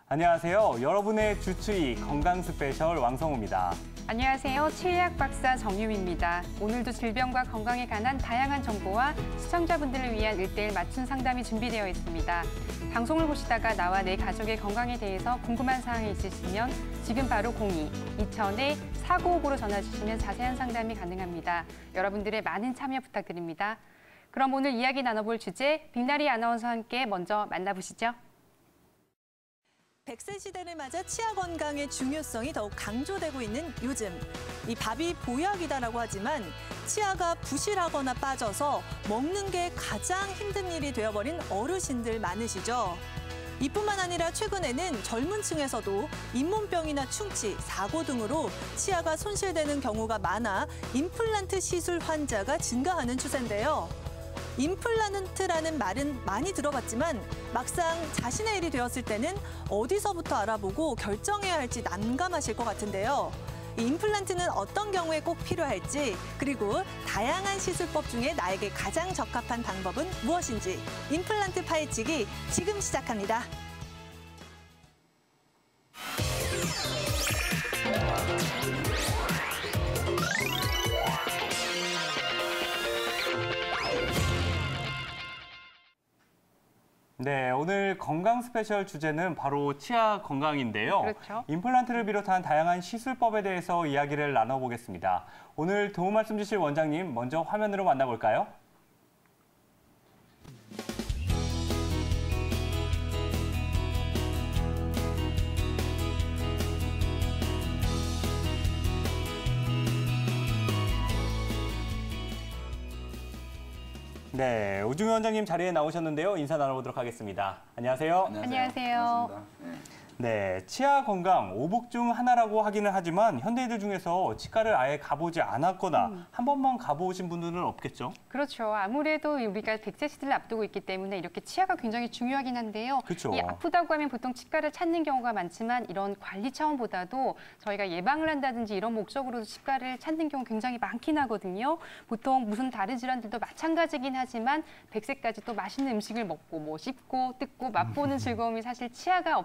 안녕하세요. 여러분의 주치의 건강 스페셜 왕성호입니다. 안녕하세요. 치의학 박사 정유미입니다. 오늘도 질병과 건강에 관한 다양한 정보와 시청자분들을 위한 1:1 맞춤 상담이 준비되어 있습니다. 방송을 보시다가 나와 내 가족의 건강에 대해서 궁금한 사항이 있으시면 지금 바로 02-2000-4959로 전화 주시면 자세한 상담이 가능합니다. 여러분들의 많은 참여 부탁드립니다. 그럼 오늘 이야기 나눠볼 주제 빅나리 아나운서와 함께 먼저 만나보시죠. 100세 시대를 맞아 치아 건강의 중요성이 더욱 강조되고 있는 요즘. 이 밥이 보약이다라고 하지만 치아가 부실하거나 빠져서 먹는 게 가장 힘든 일이 되어버린 어르신들 많으시죠. 이뿐만 아니라 최근에는 젊은 층에서도 잇몸병이나 충치, 사고 등으로 치아가 손실되는 경우가 많아 임플란트 시술 환자가 증가하는 추세인데요. 임플란트라는 말은 많이 들어봤지만 막상 자신의 일이 되었을 때는 어디서부터 알아보고 결정해야 할지 난감하실 것 같은데요. 이 임플란트는 어떤 경우에 꼭 필요할지, 그리고 다양한 시술법 중에 나에게 가장 적합한 방법은 무엇인지 임플란트 파헤치기 지금 시작합니다. 네, 오늘 건강 스페셜 주제는 바로 치아 건강인데요. 그렇죠. 임플란트를 비롯한 다양한 시술법에 대해서 이야기를 나눠보겠습니다. 오늘 도움 말씀 주실 원장님 먼저 화면으로 만나볼까요? 네, 우중희 원장님 자리에 나오셨는데요. 인사 나눠보도록 하겠습니다. 안녕하세요. 안녕하세요. 네, 치아 건강 오복 중 하나라고 하기는 하지만 현대인들 중에서 치과를 아예 가보지 않았거나 한 번만 가보신 분들은 없겠죠? 그렇죠. 아무래도 우리가 100세 시대를 앞두고 있기 때문에 이렇게 치아가 굉장히 중요하긴 한데요. 그렇죠. 이 아프다고 하면 보통 치과를 찾는 경우가 많지만 이런 관리 차원보다도 저희가 예방을 한다든지 이런 목적으로도 치과를 찾는 경우 굉장히 많긴 하거든요. 보통 무슨 다른 질환들도 마찬가지긴 하지만 100세까지 또 맛있는 음식을 먹고 뭐 씹고 뜯고 맛보는 즐거움이 사실 치아가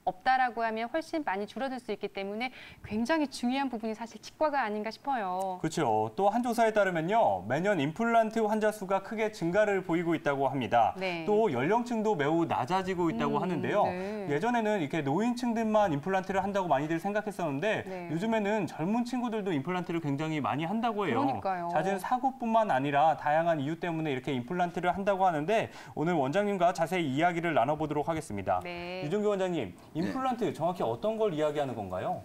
없다라고 하면 훨씬 많이 줄어들 수 있기 때문에 굉장히 중요한 부분이 사실 치과가 아닌가 싶어요. 그렇죠. 또 한 조사에 따르면요. 매년 임플란트 환자 수가 크게 증가를 보이고 있다고 합니다. 네. 또 연령층도 매우 낮아지고 있다고 하는데요. 네. 예전에는 이렇게 노인층들만 임플란트를 한다고 많이들 생각했었는데 네. 요즘에는 젊은 친구들도 임플란트를 굉장히 많이 한다고 해요. 그러니까요. 잦은 사고뿐만 아니라 다양한 이유 때문에 이렇게 임플란트를 한다고 하는데 오늘 원장님과 자세히 이야기를 나눠보도록 하겠습니다. 네. 유종규 원장님, 임플란트 정확히 어떤 걸 이야기하는 건가요?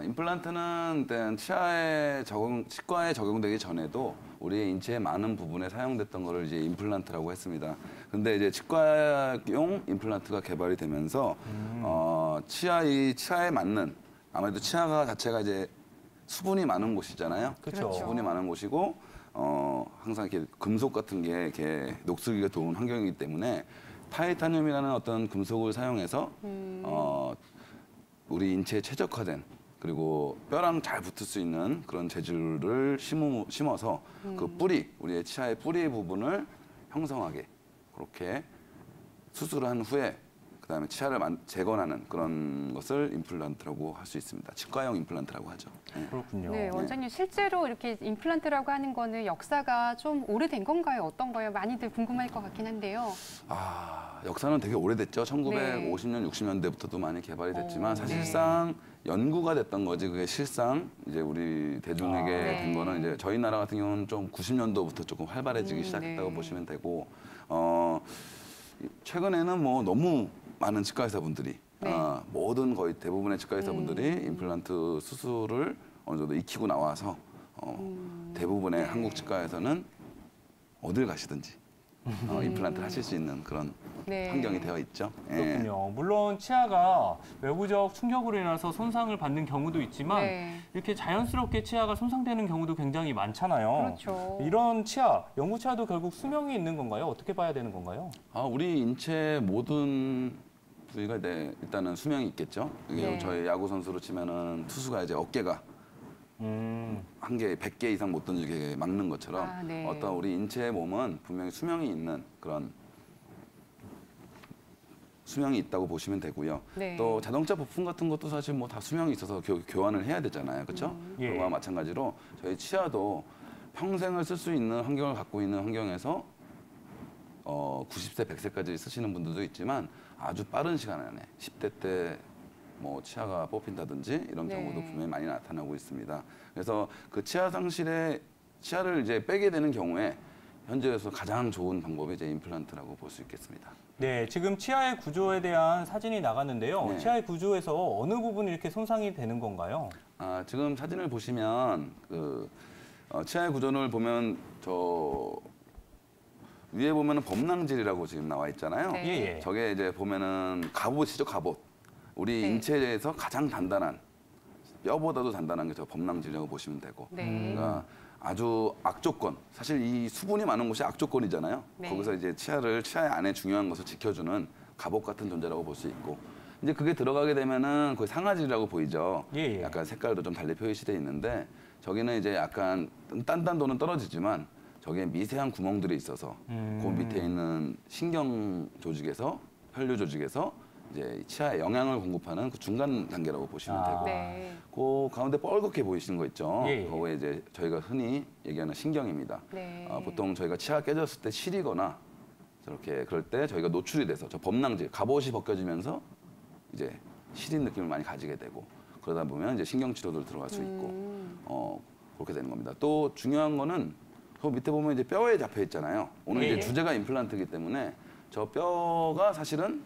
임플란트는 일단 치과에 적용되기 전에도 우리 인체의 많은 부분에 사용됐던 거를 이제 임플란트라고 했습니다. 근데 이제 치과용 임플란트가 개발이 되면서 치아에 맞는 아무래도 치아가 자체가 이제 수분이 많은 곳이잖아요. 그렇죠. 수분이 많은 곳이고 항상 이렇게 금속 같은 게 이렇게 녹슬기가 좋은 환경이기 때문에 타이타늄이라는 어떤 금속을 사용해서 우리 인체에 최적화된 그리고 뼈랑 잘 붙을 수 있는 그런 재질을 심어서 그 뿌리, 우리의 치아의 뿌리 부분을 형성하게 그렇게 수술을 한 후에 그다음에 치아를 재건하는 그런 것을 임플란트라고 할 수 있습니다. 치과용 임플란트라고 하죠. 네. 그렇군요. 네, 원장님 실제로 이렇게 임플란트라고 하는 거는 역사가 좀 오래된 건가요? 어떤가요? 많이들 궁금할 것 같긴 한데요. 역사는 되게 오래됐죠. 1950년, 60년대부터도 많이 개발이 됐지만 사실상 연구가 됐던 거지 그게 실상 이제 우리 대중에게 된 거는 이제 저희 나라 같은 경우는 좀 90년도부터 조금 활발해지기 시작했다고 보시면 되고 최근에는 뭐 너무 많은 치과 의사분들이 모든 거의 대부분의 치과 의사분들이 임플란트 수술을 어느 정도 익히고 나와서 대부분의 한국 치과에서는 어딜 가시든지 임플란트를 하실 수 있는 그런 환경이 되어 있죠. 그렇군요. 물론 치아가 외부적 충격으로 인해서 손상을 받는 경우도 있지만 이렇게 자연스럽게 치아가 손상되는 경우도 굉장히 많잖아요. 그렇죠. 이런 치아, 영구 치아도 결국 수명이 있는 건가요? 어떻게 봐야 되는 건가요? 우리 인체 모든 부위가 일단은 수명이 있겠죠. 이게 저희 야구 선수로 치면은 투수가 이제 어깨가 한 개, 100개 이상 못 던지게 막는 것처럼 어떤 우리 인체의 몸은 분명히 수명이 있는 그런 수명이 있다고 보시면 되고요. 네. 또 자동차 부품 같은 것도 사실 뭐 다 수명이 있어서 교환을 해야 되잖아요. 그렇죠? 예. 그거와 마찬가지로 저희 치아도 평생을 쓸 수 있는 환경을 갖고 있는 환경에서 90세, 100세까지 쓰시는 분들도 있지만 아주 빠른 시간 안에 10대 때 뭐 치아가 뽑힌다든지 이런 네. 경우도 분명히 많이 나타나고 있습니다. 그래서 그 치아 상실에 치아를 이제 빼게 되는 경우에 현재에서 가장 좋은 방법이 이제 임플란트라고 볼 수 있겠습니다. 네, 지금 치아의 구조에 대한 사진이 나갔는데요. 네. 치아의 구조에서 어느 부분이 이렇게 손상이 되는 건가요? 지금 사진을 보시면 치아의 구조를 보면 저 위에 보면은 범낭질이라고 지금 나와 있잖아요. 네. 예, 예. 저게 이제 보면은 갑옷이죠, 갑옷. 우리 네. 인체에서 가장 단단한 뼈보다도 단단한 게 저 범낭질이라고 보시면 되고. 네. 그러니까 아주 악조건. 사실 이 수분이 많은 곳이 악조건이잖아요. 네. 거기서 이제 치아의 안에 중요한 것을 지켜주는 갑옷 같은 존재라고 볼 수 있고. 이제 그게 들어가게 되면은 거의 상아질이라고 보이죠. 예, 예. 약간 색깔도 좀 달리 표시돼 있는데 저기는 이제 약간 단단도는 떨어지지만 저기에 미세한 구멍들이 있어서 그 밑에 있는 신경 조직에서 혈류 조직에서 이제 치아에 영양을 공급하는 그 중간 단계라고 보시면 되고 네. 그 가운데 뻘겋게 보이시는 거 있죠. 예, 예. 그거에 이제 저희가 흔히 얘기하는 신경입니다. 네. 보통 저희가 치아가 깨졌을 때 시리거나 저렇게 그럴 때 저희가 노출이 돼서 저 범낭질, 갑옷이 벗겨지면서 이제 시린 느낌을 많이 가지게 되고 그러다 보면 이제 신경 치료도 들어갈 수 있고 그렇게 되는 겁니다. 또 중요한 거는 그 밑에 보면 이제 뼈에 잡혀 있잖아요. 오늘 예, 이제 예. 주제가 임플란트이기 때문에 저 뼈가 사실은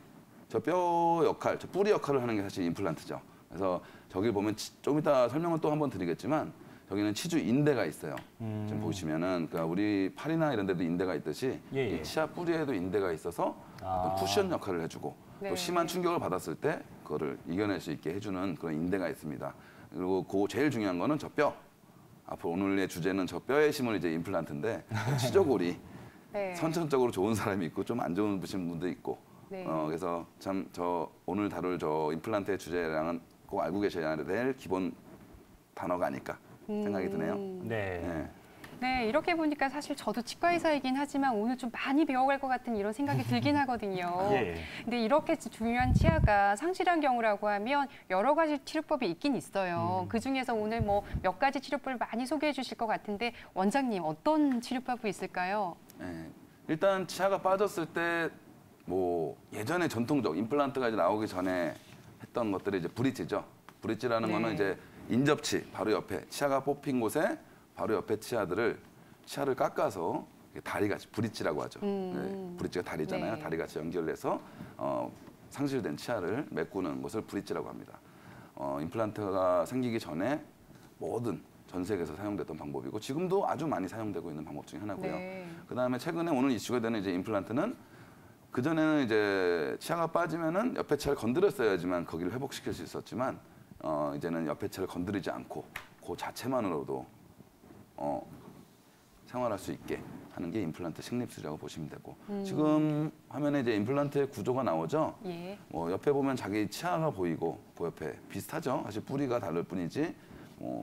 저 뼈 역할, 저 뿌리 역할을 하는 게 사실 임플란트죠. 그래서 저기 보면 좀 이따 설명을 또 한번 드리겠지만 저기는 치주 인대가 있어요. 지금 보시면은 그러니까 우리 팔이나 이런 데도 인대가 있듯이 예, 예. 이 치아 뿌리에도 인대가 있어서 어떤 쿠션 역할을 해주고 네. 또 심한 충격을 받았을 때 그거를 이겨낼 수 있게 해주는 그런 인대가 있습니다. 그리고 그 제일 중요한 거는 저 뼈. 앞으로 오늘의 주제는 저 뼈에 심을 이제 임플란트인데 치조골이 네. 선천적으로 좋은 사람이 있고 좀 안 좋은 분도 있고 네. 그래서 참 저 오늘 다룰 저 임플란트의 주제랑은 꼭 알고 계셔야 될 기본 단어가 아닐까 생각이 드네요. 네. 네. 네, 이렇게 보니까 사실 저도 치과 의사이긴 하지만 오늘 좀 많이 배워갈 것 같은 이런 생각이 들긴 하거든요. 예. 근데 이렇게 중요한 치아가 상실한 경우라고 하면 여러 가지 치료법이 있긴 있어요. 그 중에서 오늘 뭐 몇 가지 치료법을 많이 소개해 주실 것 같은데 원장님 어떤 치료법이 있을까요? 네. 일단 치아가 빠졌을 때 뭐 예전에 전통적 임플란트가 이제 나오기 전에 했던 것들이 이제 브릿지죠. 브릿지라는 네. 거는 이제 인접치 바로 옆에 치아가 뽑힌 곳에 바로 옆에 치아를 깎아서 다리같이 브릿지라고 하죠. 네, 브릿지가 다리잖아요. 네. 다리같이 연결돼서 상실된 치아를 메꾸는 것을 브릿지라고 합니다. 임플란트가 생기기 전에 모든 전 세계에서 사용됐던 방법이고 지금도 아주 많이 사용되고 있는 방법 중에 하나고요. 네. 그다음에 최근에 오늘 이슈가 되는 이제 임플란트는 그전에는 이제 치아가 빠지면은 옆에 치아를 건드렸어야지만 거기를 회복시킬 수 있었지만 이제는 옆에 치아를 건드리지 않고 그 자체만으로도 생활할 수 있게 하는 게 임플란트 식립술이라고 보시면 되고 지금 화면에 이제 임플란트의 구조가 나오죠. 예. 뭐 옆에 보면 자기 치아가 보이고 그 옆에 비슷하죠. 사실 뿌리가 다를 뿐이지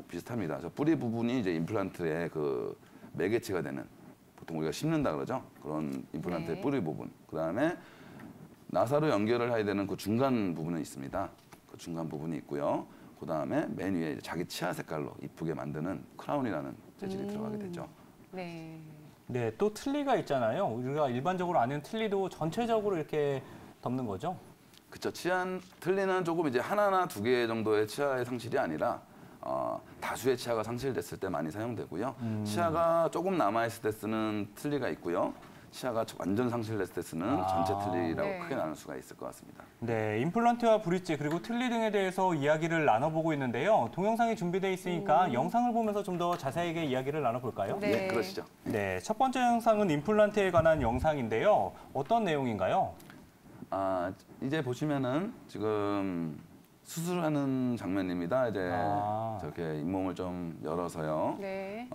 비슷합니다. 저 뿌리 부분이 이제 임플란트의 그 매개체가 되는 보통 우리가 심는다 그러죠. 그런 임플란트의 네. 뿌리 부분. 그다음에 나사로 연결을 해야 되는 그 중간 부분은 있습니다. 그 중간 부분이 있고요. 그다음에 맨 위에 이제 자기 치아 색깔로 이쁘게 만드는 크라운이라는 재질이 들어가게 되죠. 네. 네, 또 틀니가 있잖아요. 우리가 일반적으로 아는 틀니도 전체적으로 이렇게 덮는 거죠? 그렇죠. 틀니는 조금 이제 하나나 두 개 정도의 치아의 상실이 아니라 다수의 치아가 상실됐을 때 많이 사용되고요. 치아가 조금 남아있을 때 쓰는 틀니가 있고요. 치아가 완전 상실됐을 때 쓰는 전체 틀니라고 네. 크게 나눌 수가 있을 것 같습니다. 네, 임플란트와 브릿지 그리고 틀니 등에 대해서 이야기를 나눠보고 있는데요. 동영상이 준비되어 있으니까 영상을 보면서 좀 더 자세하게 이야기를 나눠볼까요? 네. 네, 그러시죠. 네, 첫 번째 영상은 임플란트에 관한 영상인데요. 어떤 내용인가요? 이제 보시면은 지금 수술하는 장면입니다. 이제 저렇게 잇몸을 좀 열어서요. 네.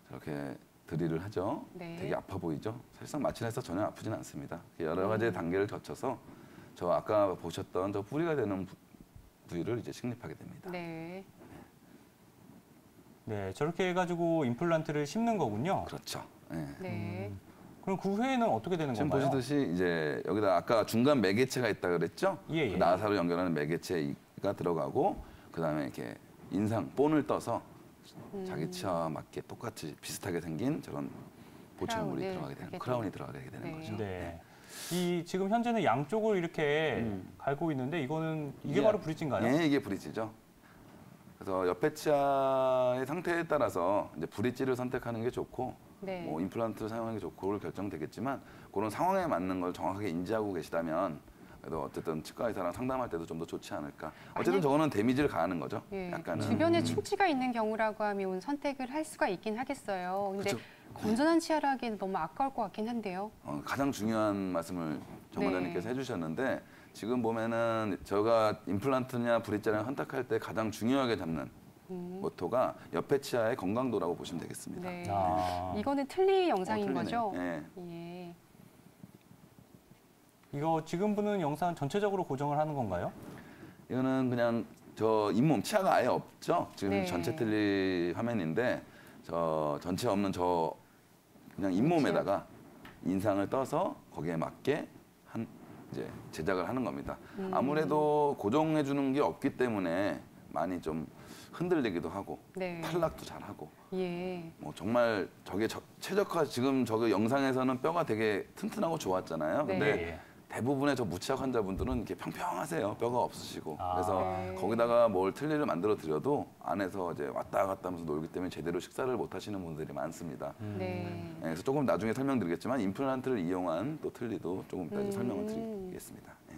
저렇게 드릴을 하죠. 네. 되게 아파 보이죠? 사실상 마취해서 전혀 아프진 않습니다. 여러 가지 단계를 거쳐서 저 아까 보셨던 저 뿌리가 되는 부위를 이제 식립하게 됩니다. 네. 네, 저렇게 해가지고 임플란트를 심는 거군요. 그렇죠. 네. 네. 그럼 그 후에는 어떻게 되는 지금 건가요? 보시듯이 이제 여기다 아까 중간 매개체가 있다 그랬죠? 예, 예. 그 나사로 연결하는 매개체가 들어가고 그다음에 이렇게 인상 본을 떠서 자기 치아와 맞게 똑같이 비슷하게 생긴 저런 보철물이 크라운을 들어가게 되는 하게 크라운이 들어가게 되는 네. 거죠. 네. 이 지금 현재는 양쪽을 이렇게 갈고 있는데 이게 바로 브릿지인가요? 예, 이게 브릿지죠. 그래서 옆에 치아의 상태에 따라서 이제 브릿지를 선택하는 게 좋고 네. 뭐 임플란트를 사용하는 게 좋고를 결정되겠지만 그런 상황에 맞는 걸 정확하게 인지하고 계시다면 그래도 어쨌든 치과 의사랑 상담할 때도 좀 더 좋지 않을까. 어쨌든 만약- 저거는 데미지를 가하는 거죠. 예, 약간은. 주변에 충치가 있는 경우라고 하면 선택을 할 수가 있긴 하겠어요. 근데 그쵸. 건전한 치아라 하기에는 너무 아까울 것 같긴 한데요. 가장 중요한 말씀을 정 네. 원장님께서 해주셨는데 지금 보면은 제가 임플란트냐 브릿지냐 선택할 때 가장 중요하게 잡는 모토가 옆에 치아의 건강도라고 보시면 되겠습니다. 네. 아, 이거는 틀리 영상인 틀리네. 거죠? 예. 예. 이거 지금 보는 영상 전체적으로 고정을 하는 건가요? 이거는 그냥 저 잇몸 치아가 아예 없죠. 지금 네. 전체 틀리 화면인데 저 전체 없는 저 그냥 잇몸에다가 인상을 떠서 거기에 맞게 한 이제 제작을 하는 겁니다. 아무래도 고정해 주는 게 없기 때문에 많이 좀 흔들리기도 하고 네. 탈락도 잘 하고 예. 뭐 정말 저게 최적화 지금 저거 영상에서는 뼈가 되게 튼튼하고 좋았잖아요. 네. 근데 예. 대부분의 저 무치약 환자분들은 이렇게 평평하세요. 뼈가 없으시고. 아. 그래서 네. 거기다가 뭘 틀니를 만들어 드려도 안에서 이제 왔다 갔다 하면서 놀기 때문에 제대로 식사를 못 하시는 분들이 많습니다. 네. 네, 그래서 조금 나중에 설명드리겠지만 임플란트를 이용한 또 틀니도 조금 이따 이제 설명을 드리겠습니다. 네.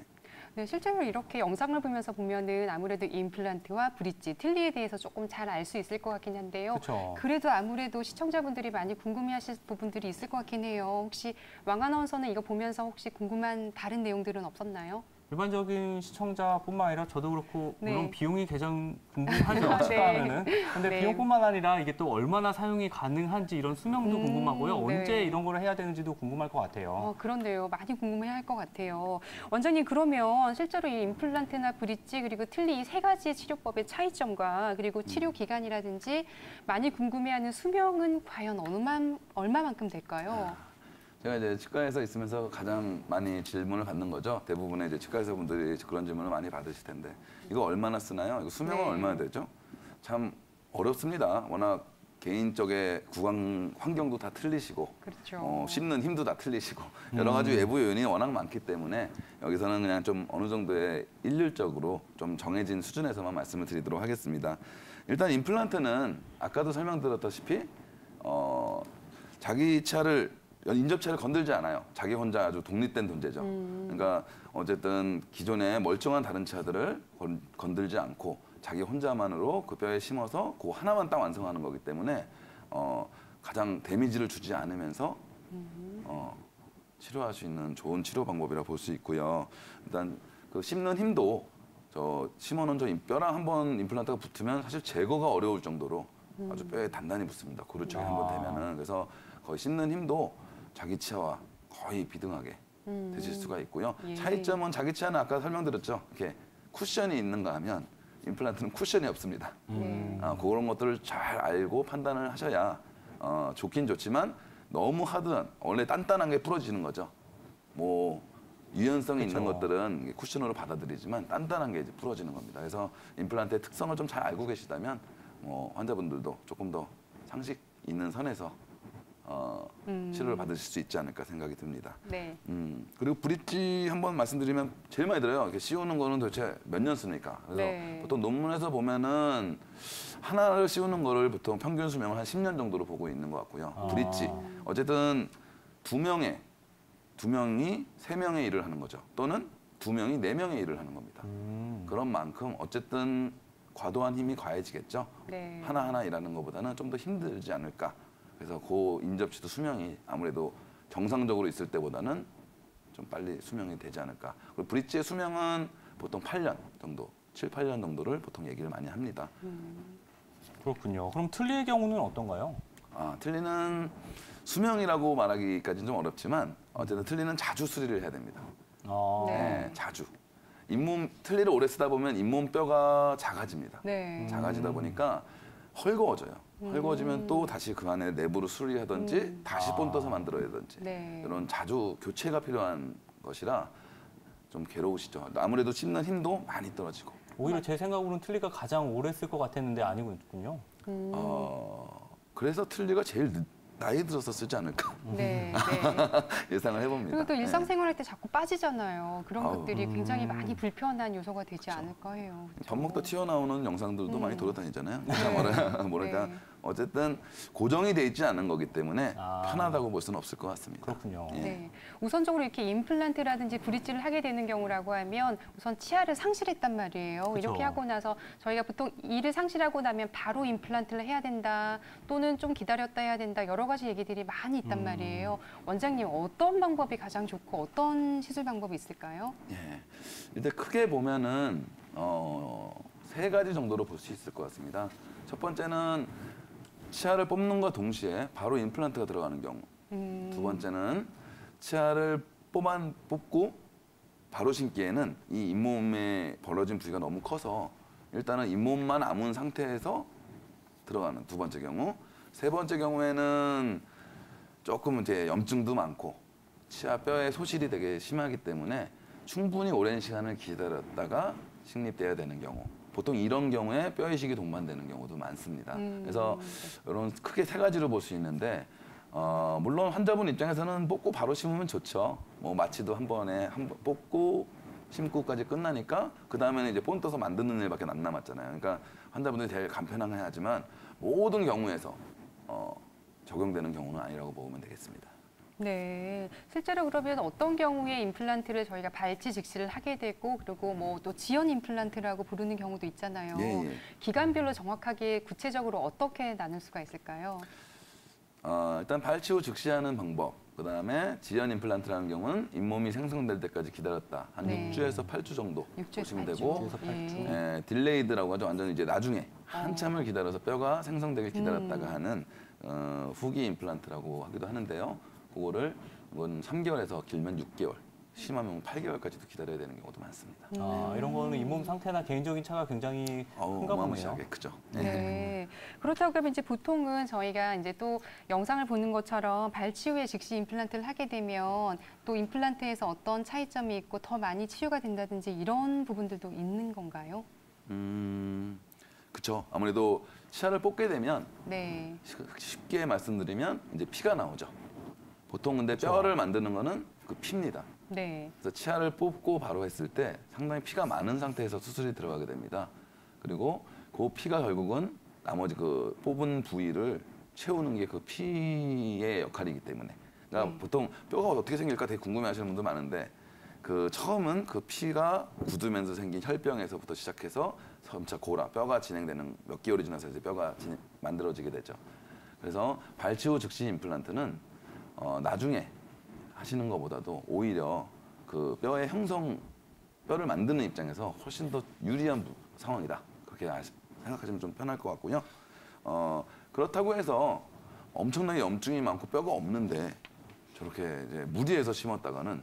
네, 실제로 이렇게 영상을 보면서 보면은 아무래도 임플란트와 브릿지, 틀니에 대해서 조금 잘 알 수 있을 것 같긴 한데요. 그렇죠. 그래도 아무래도 시청자분들이 많이 궁금해하실 부분들이 있을 것 같긴 해요. 혹시 왕 아나운서는 이거 보면서 혹시 궁금한 다른 내용들은 없었나요? 일반적인 시청자뿐만 아니라 저도 그렇고 네. 물론 비용이 가장 궁금하죠. 네. 치과하면은. 근데 네. 비용뿐만 아니라 이게 또 얼마나 사용이 가능한지 이런 수명도 궁금하고요. 네. 언제 이런 걸 해야 되는지도 궁금할 것 같아요. 그런데요. 많이 궁금해할 것 같아요. 원장님 그러면 실제로 이 임플란트나 브릿지 그리고 틀니 이 세 가지의 치료법의 차이점과 그리고 치료 기간이라든지 많이 궁금해하는 수명은 과연 얼마만큼 될까요? 제가 이제 치과에서 있으면서 가장 많이 질문을 받는 거죠. 대부분의 이제 치과의사 분들이 그런 질문을 많이 받으실 텐데 이거 얼마나 쓰나요? 이거 수명은 네. 얼마나 되죠? 참 어렵습니다. 워낙 개인적의 구강 환경도 다 틀리시고 그렇죠. 씹는 힘도 다 틀리시고 여러 가지 외부 요인이 워낙 많기 때문에 여기서는 그냥 좀 어느 정도의 일률적으로 좀 정해진 수준에서만 말씀을 드리도록 하겠습니다. 일단 임플란트는 아까도 설명드렸다시피 자기 치아를 인접치아를 건들지 않아요. 자기 혼자 아주 독립된 존재죠. 그러니까 어쨌든 기존의 멀쩡한 다른 치아들을 건들지 않고 자기 혼자만으로 그 뼈에 심어서 그 하나만 딱 완성하는 거기 때문에 가장 데미지를 주지 않으면서 치료할 수 있는 좋은 치료 방법이라 볼 수 있고요. 일단 그 씹는 힘도 저 심어놓은 저 뼈랑 한번 임플란트가 붙으면 사실 제거가 어려울 정도로 아주 뼈에 단단히 붙습니다. 고루쪽에 한번 되면은. 그래서 거의 씹는 힘도 자기 치아와 거의 비등하게 되실 수가 있고요. 예. 차이점은 자기 치아는 아까 설명드렸죠. 이렇게 쿠션이 있는가 하면 임플란트는 쿠션이 없습니다. 네. 그런 것들을 잘 알고 판단을 하셔야 좋긴 좋지만 너무 하드한 원래 단단한 게 부러지는 거죠. 뭐 유연성이 있는 그쵸. 것들은 쿠션으로 받아들이지만 단단한 게 이제 부러지는 겁니다. 그래서 임플란트의 특성을 좀 잘 알고 계시다면 환자분들도 조금 더 상식 있는 선에서 치료를 받으실 수 있지 않을까 생각이 듭니다. 네. 그리고 브릿지 한번 말씀드리면 제일 많이 들어요. 이렇게 씌우는 거는 도대체 몇 년 씁니까? 그래서 네. 보통 논문에서 보면은 하나를 씌우는 거를 보통 평균 수명을 한 10년 정도로 보고 있는 것 같고요. 브릿지 어쨌든 두 명이 3명의 일을 하는 거죠. 또는 2명이 4명의 일을 하는 겁니다. 그런 만큼 어쨌든 과도한 힘이 가해지겠죠. 네. 하나하나 일하는 것보다는 좀 더 힘들지 않을까. 그래서 그 인접치도 수명이 아무래도 정상적으로 있을 때보다는 좀 빨리 수명이 되지 않을까. 그리고 브릿지의 수명은 보통 8년 정도, 7, 8년 정도를 보통 얘기를 많이 합니다. 그렇군요. 그럼 틀니의 경우는 어떤가요? 틀니는 수명이라고 말하기까지는 좀 어렵지만 어쨌든 틀니는 자주 수리를 해야 됩니다. 네. 네, 자주. 틀니를 오래 쓰다 보면 잇몸뼈가 작아집니다. 네. 작아지다 보니까 헐거워져요. 헐거워지면 또 다시 그 안에 내부를 수리하든지 다시 본 떠서 만들어야 되든지 네. 이런 자주 교체가 필요한 것이라 좀 괴로우시죠. 아무래도 씹는 힘도 많이 떨어지고. 오히려 제 생각으로는 틀니가 가장 오래 쓸 것 같았는데 아니군요. 그래서 틀니가 제일 나이 들어서 쓰지 않을까 네, 네. 예상을 해봅니다. 그리고 또 네. 일상생활할 때 자꾸 빠지잖아요. 그런 아우. 것들이 굉장히 많이 불편한 요소가 되지 않을까 해요. 그죠? 밥 먹다 튀어나오는 영상들도 많이 돌아다니잖아요. 네. 모르니까 네. 어쨌든 고정이 돼 있지 않은 거기 때문에 아. 편하다고 볼 수는 없을 것 같습니다. 그렇군요. 예. 네. 우선적으로 이렇게 임플란트라든지 브릿지를 하게 되는 경우라고 하면 우선 치아를 상실했단 말이에요. 그쵸. 이렇게 하고 나서 저희가 보통 이를 상실하고 나면 바로 임플란트를 해야 된다, 또는 좀 기다렸다 해야 된다, 여러 가지 얘기들이 많이 있단 말이에요. 원장님, 어떤 방법이 가장 좋고 어떤 시술 방법이 있을까요? 예. 일단 크게 보면은 3가지 정도로 볼 수 있을 것 같습니다. 첫 번째는 치아를 뽑는과 동시에 바로 임플란트가 들어가는 경우. 두 번째는 치아를 뽑고 바로 심기에는 이 잇몸에 벌어진 부위가 너무 커서 일단은 잇몸만 아문 상태에서 들어가는 두 번째 경우. 세 번째 경우에는 조금 이제 염증도 많고 치아 뼈에 소실이 되게 심하기 때문에 충분히 오랜 시간을 기다렸다가 식립돼야 되는 경우. 보통 이런 경우에 뼈 이식이 동반되는 경우도 많습니다. 그래서 이런 크게 3가지로 볼 수 있는데 물론 환자분 입장에서는 뽑고 바로 심으면 좋죠. 뭐 마취도 한 번에 뽑고 심고까지 끝나니까 그 다음에는 이제 본 떠서 만드는 일밖에 안 남았잖아요. 그러니까 환자분들이 제일 간편하긴 하지만 모든 경우에서 적용되는 경우는 아니라고 보면 되겠습니다. 네, 실제로 그러면 어떤 경우에 임플란트를 저희가 발치 직시를 하게 되고, 그리고 뭐 또 지연 임플란트라고 부르는 경우도 있잖아요. 예, 예. 기간별로 정확하게 구체적으로 어떻게 나눌 수가 있을까요? 일단 발치 후 즉시하는 방법, 그 다음에 지연 임플란트라는 경우는 잇몸이 생성될 때까지 기다렸다. 한 네. 6주에서 8주 정도 6주에서 보시면 8주. 되고, 6주에서 8주. 예. 딜레이드라고 하죠. 완전 이제 나중에 한참을 기다려서 뼈가 생성되게 기다렸다가 하는 후기 임플란트라고 하기도 하는데요. 그거를 이건 3개월에서 길면 6개월, 심하면 8개월까지도 기다려야 되는 경우도 많습니다. 이런 거는 잇몸 상태나 개인적인 차가 굉장히 큰가 보네요. 어마무시하게 크죠. 네. 그렇다고 하면 이제 보통은 저희가 이제 또 영상을 보는 것처럼 발치 후에 즉시 임플란트를 하게 되면 또 임플란트에서 어떤 차이점이 있고 더 많이 치유가 된다든지 이런 부분들도 있는 건가요? 그렇죠. 아무래도 치아를 뽑게 되면 네. 쉽게 말씀드리면 이제 피가 나오죠. 보통 근데 뼈를 만드는 거는 그 피입니다. 네. 그래서 치아를 뽑고 바로 했을 때 상당히 피가 많은 상태에서 수술이 들어가게 됩니다. 그리고 그 피가 결국은 나머지 그 뽑은 부위를 채우는 게 그 피의 역할이기 때문에. 그러니까 보통 뼈가 어떻게 생길까 되게 궁금해하시는 분들 많은데 그 처음은 그 피가 굳으면서 생긴 혈병에서부터 시작해서 점차 고라 뼈가 진행되는 몇 개월이 지나서 이제 뼈가 만들어지게 되죠. 그래서 발치 후 즉시 임플란트는 나중에 하시는 것보다도 오히려 그 뼈의 뼈를 만드는 입장에서 훨씬 더 유리한 상황이다. 그렇게 생각하시면 좀 편할 것 같고요. 그렇다고 해서 엄청나게 염증이 많고 뼈가 없는데 저렇게 이제 무리해서 심었다가는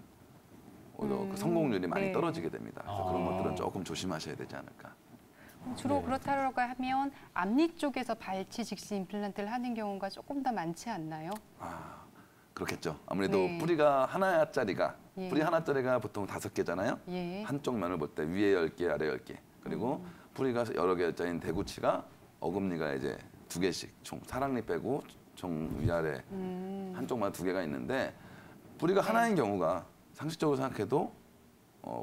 오히려 그 성공률이 많이 네. 떨어지게 됩니다. 그래서 그런 것들은 조금 조심하셔야 되지 않을까. 주로 네. 그렇다고 하면 앞니 쪽에서 발치 직시 임플란트를 하는 경우가 조금 더 많지 않나요? 그렇겠죠. 아무래도 네. 뿌리가 하나짜리가 예. 뿌리 하나짜리가 보통 5개잖아요. 예. 한쪽 면을 볼 때 위에 10개, 아래 10개. 그리고 뿌리가 여러 개짜리인 대구치가 어금니가 이제 2개씩 총 사랑니 빼고 총 위아래 한쪽만 2개가 있는데 뿌리가 하나인 경우가 상식적으로 생각해도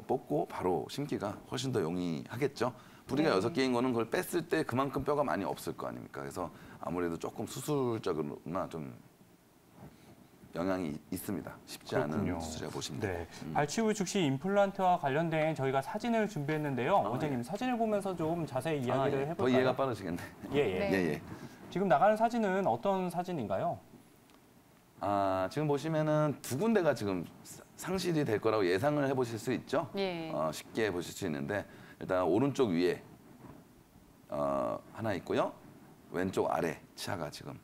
뽑고 바로 심기가 훨씬 더 용이하겠죠. 뿌리가 네. 6개인 거는 그걸 뺐을 때 그만큼 뼈가 많이 없을 거 아닙니까? 그래서 아무래도 조금 수술적으로나 좀 영향이 있습니다. 쉽지 그렇군요. 않은 수술이라고 보시면 돼요. 네. 발치 후 즉시 임플란트와 관련된 저희가 사진을 준비했는데요. 원장님 예. 사진을 보면서 좀 자세히 이야기를 예. 해볼까요? 더 이해가 빠르시겠네. 예, 예. 네. 예, 예. 지금 나가는 사진은 어떤 사진인가요? 지금 보시면은 2군데가 지금 상실이 될 거라고 예상을 해보실 수 있죠. 예. 쉽게 보실 수 있는데 일단 오른쪽 위에 하나 있고요. 왼쪽 아래 치아가 지금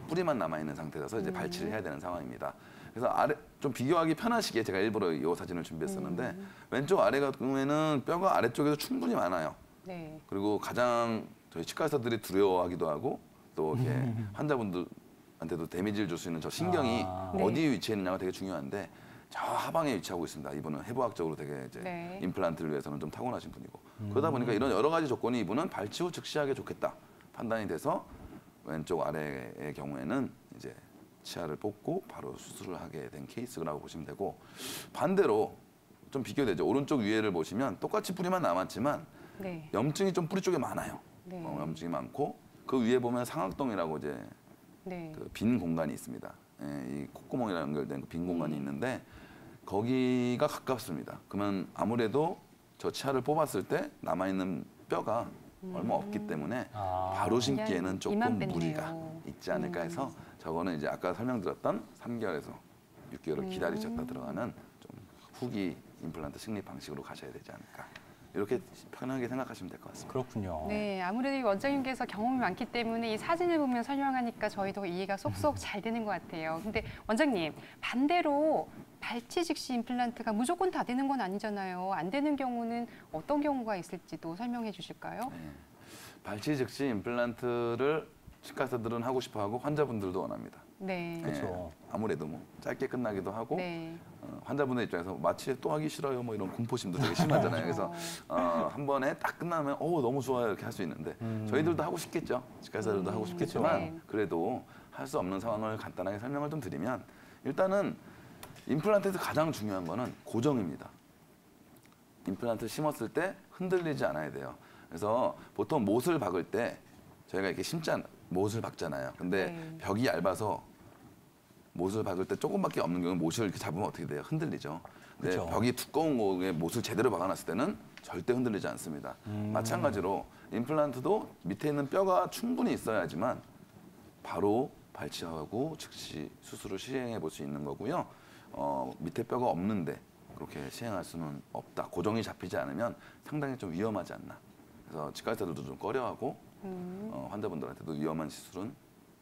뿌리만 남아있는 상태라서 이제 발치를 해야 되는 상황입니다. 그래서 아래 좀 비교하기 편하시게 제가 일부러 이 사진을 준비했었는데 왼쪽 아래 같은 경우에는 뼈가 아래쪽에서 충분히 많아요. 네. 그리고 가장 저희 치과 의사들이 두려워하기도 하고 또 이렇게 환자분들한테도 데미지를 줄 수 있는 저 신경이 네. 어디에 위치해 있느냐가 되게 중요한데 저 하방에 위치하고 있습니다. 이분은 해부학적으로 되게 이제 네. 임플란트를 위해서는 좀 타고나신 분이고 그러다 보니까 이런 여러 가지 조건이 이분은 발치 후 즉시 하게 좋겠다 판단이 돼서 왼쪽 아래의 경우에는 이제 치아를 뽑고 바로 수술을 하게 된 케이스라고 보시면 되고 반대로 좀 비교되죠. 오른쪽 위에를 보시면 똑같이 뿌리만 남았지만 네. 염증이 좀 뿌리 쪽에 많아요. 네. 염증이 많고 그 위에 보면 상악동이라고 이제 네. 그 빈 공간이 있습니다. 예, 이 콧구멍이랑 연결된 그 빈 공간이 있는데 거기가 가깝습니다. 그러면 아무래도 저 치아를 뽑았을 때 남아있는 뼈가 얼마 없기 때문에 바로 심기에는 조금 이만 무리가 뺐네요. 있지 않을까 해서 저거는 이제 아까 설명드렸던 3개월에서 6개월을 기다리셨다 들어가는 좀 후기 임플란트 식립 방식으로 가셔야 되지 않을까. 이렇게 편하게 생각하시면 될 것 같습니다. 그렇군요. 네, 아무래도 이 원장님께서 경험이 많기 때문에 이 사진을 보면 설명하니까 저희도 이해가 쏙쏙 잘 되는 것 같아요. 근데 원장님, 반대로 발치 즉시 임플란트가 무조건 다 되는 건 아니잖아요. 안 되는 경우는 어떤 경우가 있을지도 설명해 주실까요? 네. 발치 즉시 임플란트를 치과의사들은 하고 싶어하고 환자분들도 원합니다. 네. 그렇죠. 아무래도 뭐 짧게 끝나기도 하고 네. 환자분의 입장에서 마취 또 하기 싫어요 뭐 이런 공포심도 되게 심하잖아요. 그래서 한 번에 딱 끝나면 너무 좋아요 이렇게 할 수 있는데 저희들도 하고 싶겠죠. 치과의사들도 하고 싶겠지만 네. 그래도 할 수 없는 상황을 간단하게 설명을 좀 드리면 일단은 임플란트에서 가장 중요한 거는 고정입니다. 임플란트 심었을 때 흔들리지 않아야 돼요. 그래서 보통 못을 박을 때 저희가 이렇게 못을 박잖아요. 근데 네. 벽이 얇아서 못을 박을 때 조금밖에 없는 경우는 못을 이렇게 잡으면 어떻게 돼요? 흔들리죠. 근데 그렇죠. 벽이 두꺼운 거에 못을 제대로 박아놨을 때는 절대 흔들리지 않습니다. 마찬가지로 임플란트도 밑에 있는 뼈가 충분히 있어야지만 바로 발치하고 즉시 수술을 시행해 볼 수 있는 거고요. 밑에 뼈가 없는데 그렇게 시행할 수는 없다. 고정이 잡히지 않으면 상당히 좀 위험하지 않나. 그래서 치과의사들도 좀 꺼려하고 환자분들한테도 위험한 시술은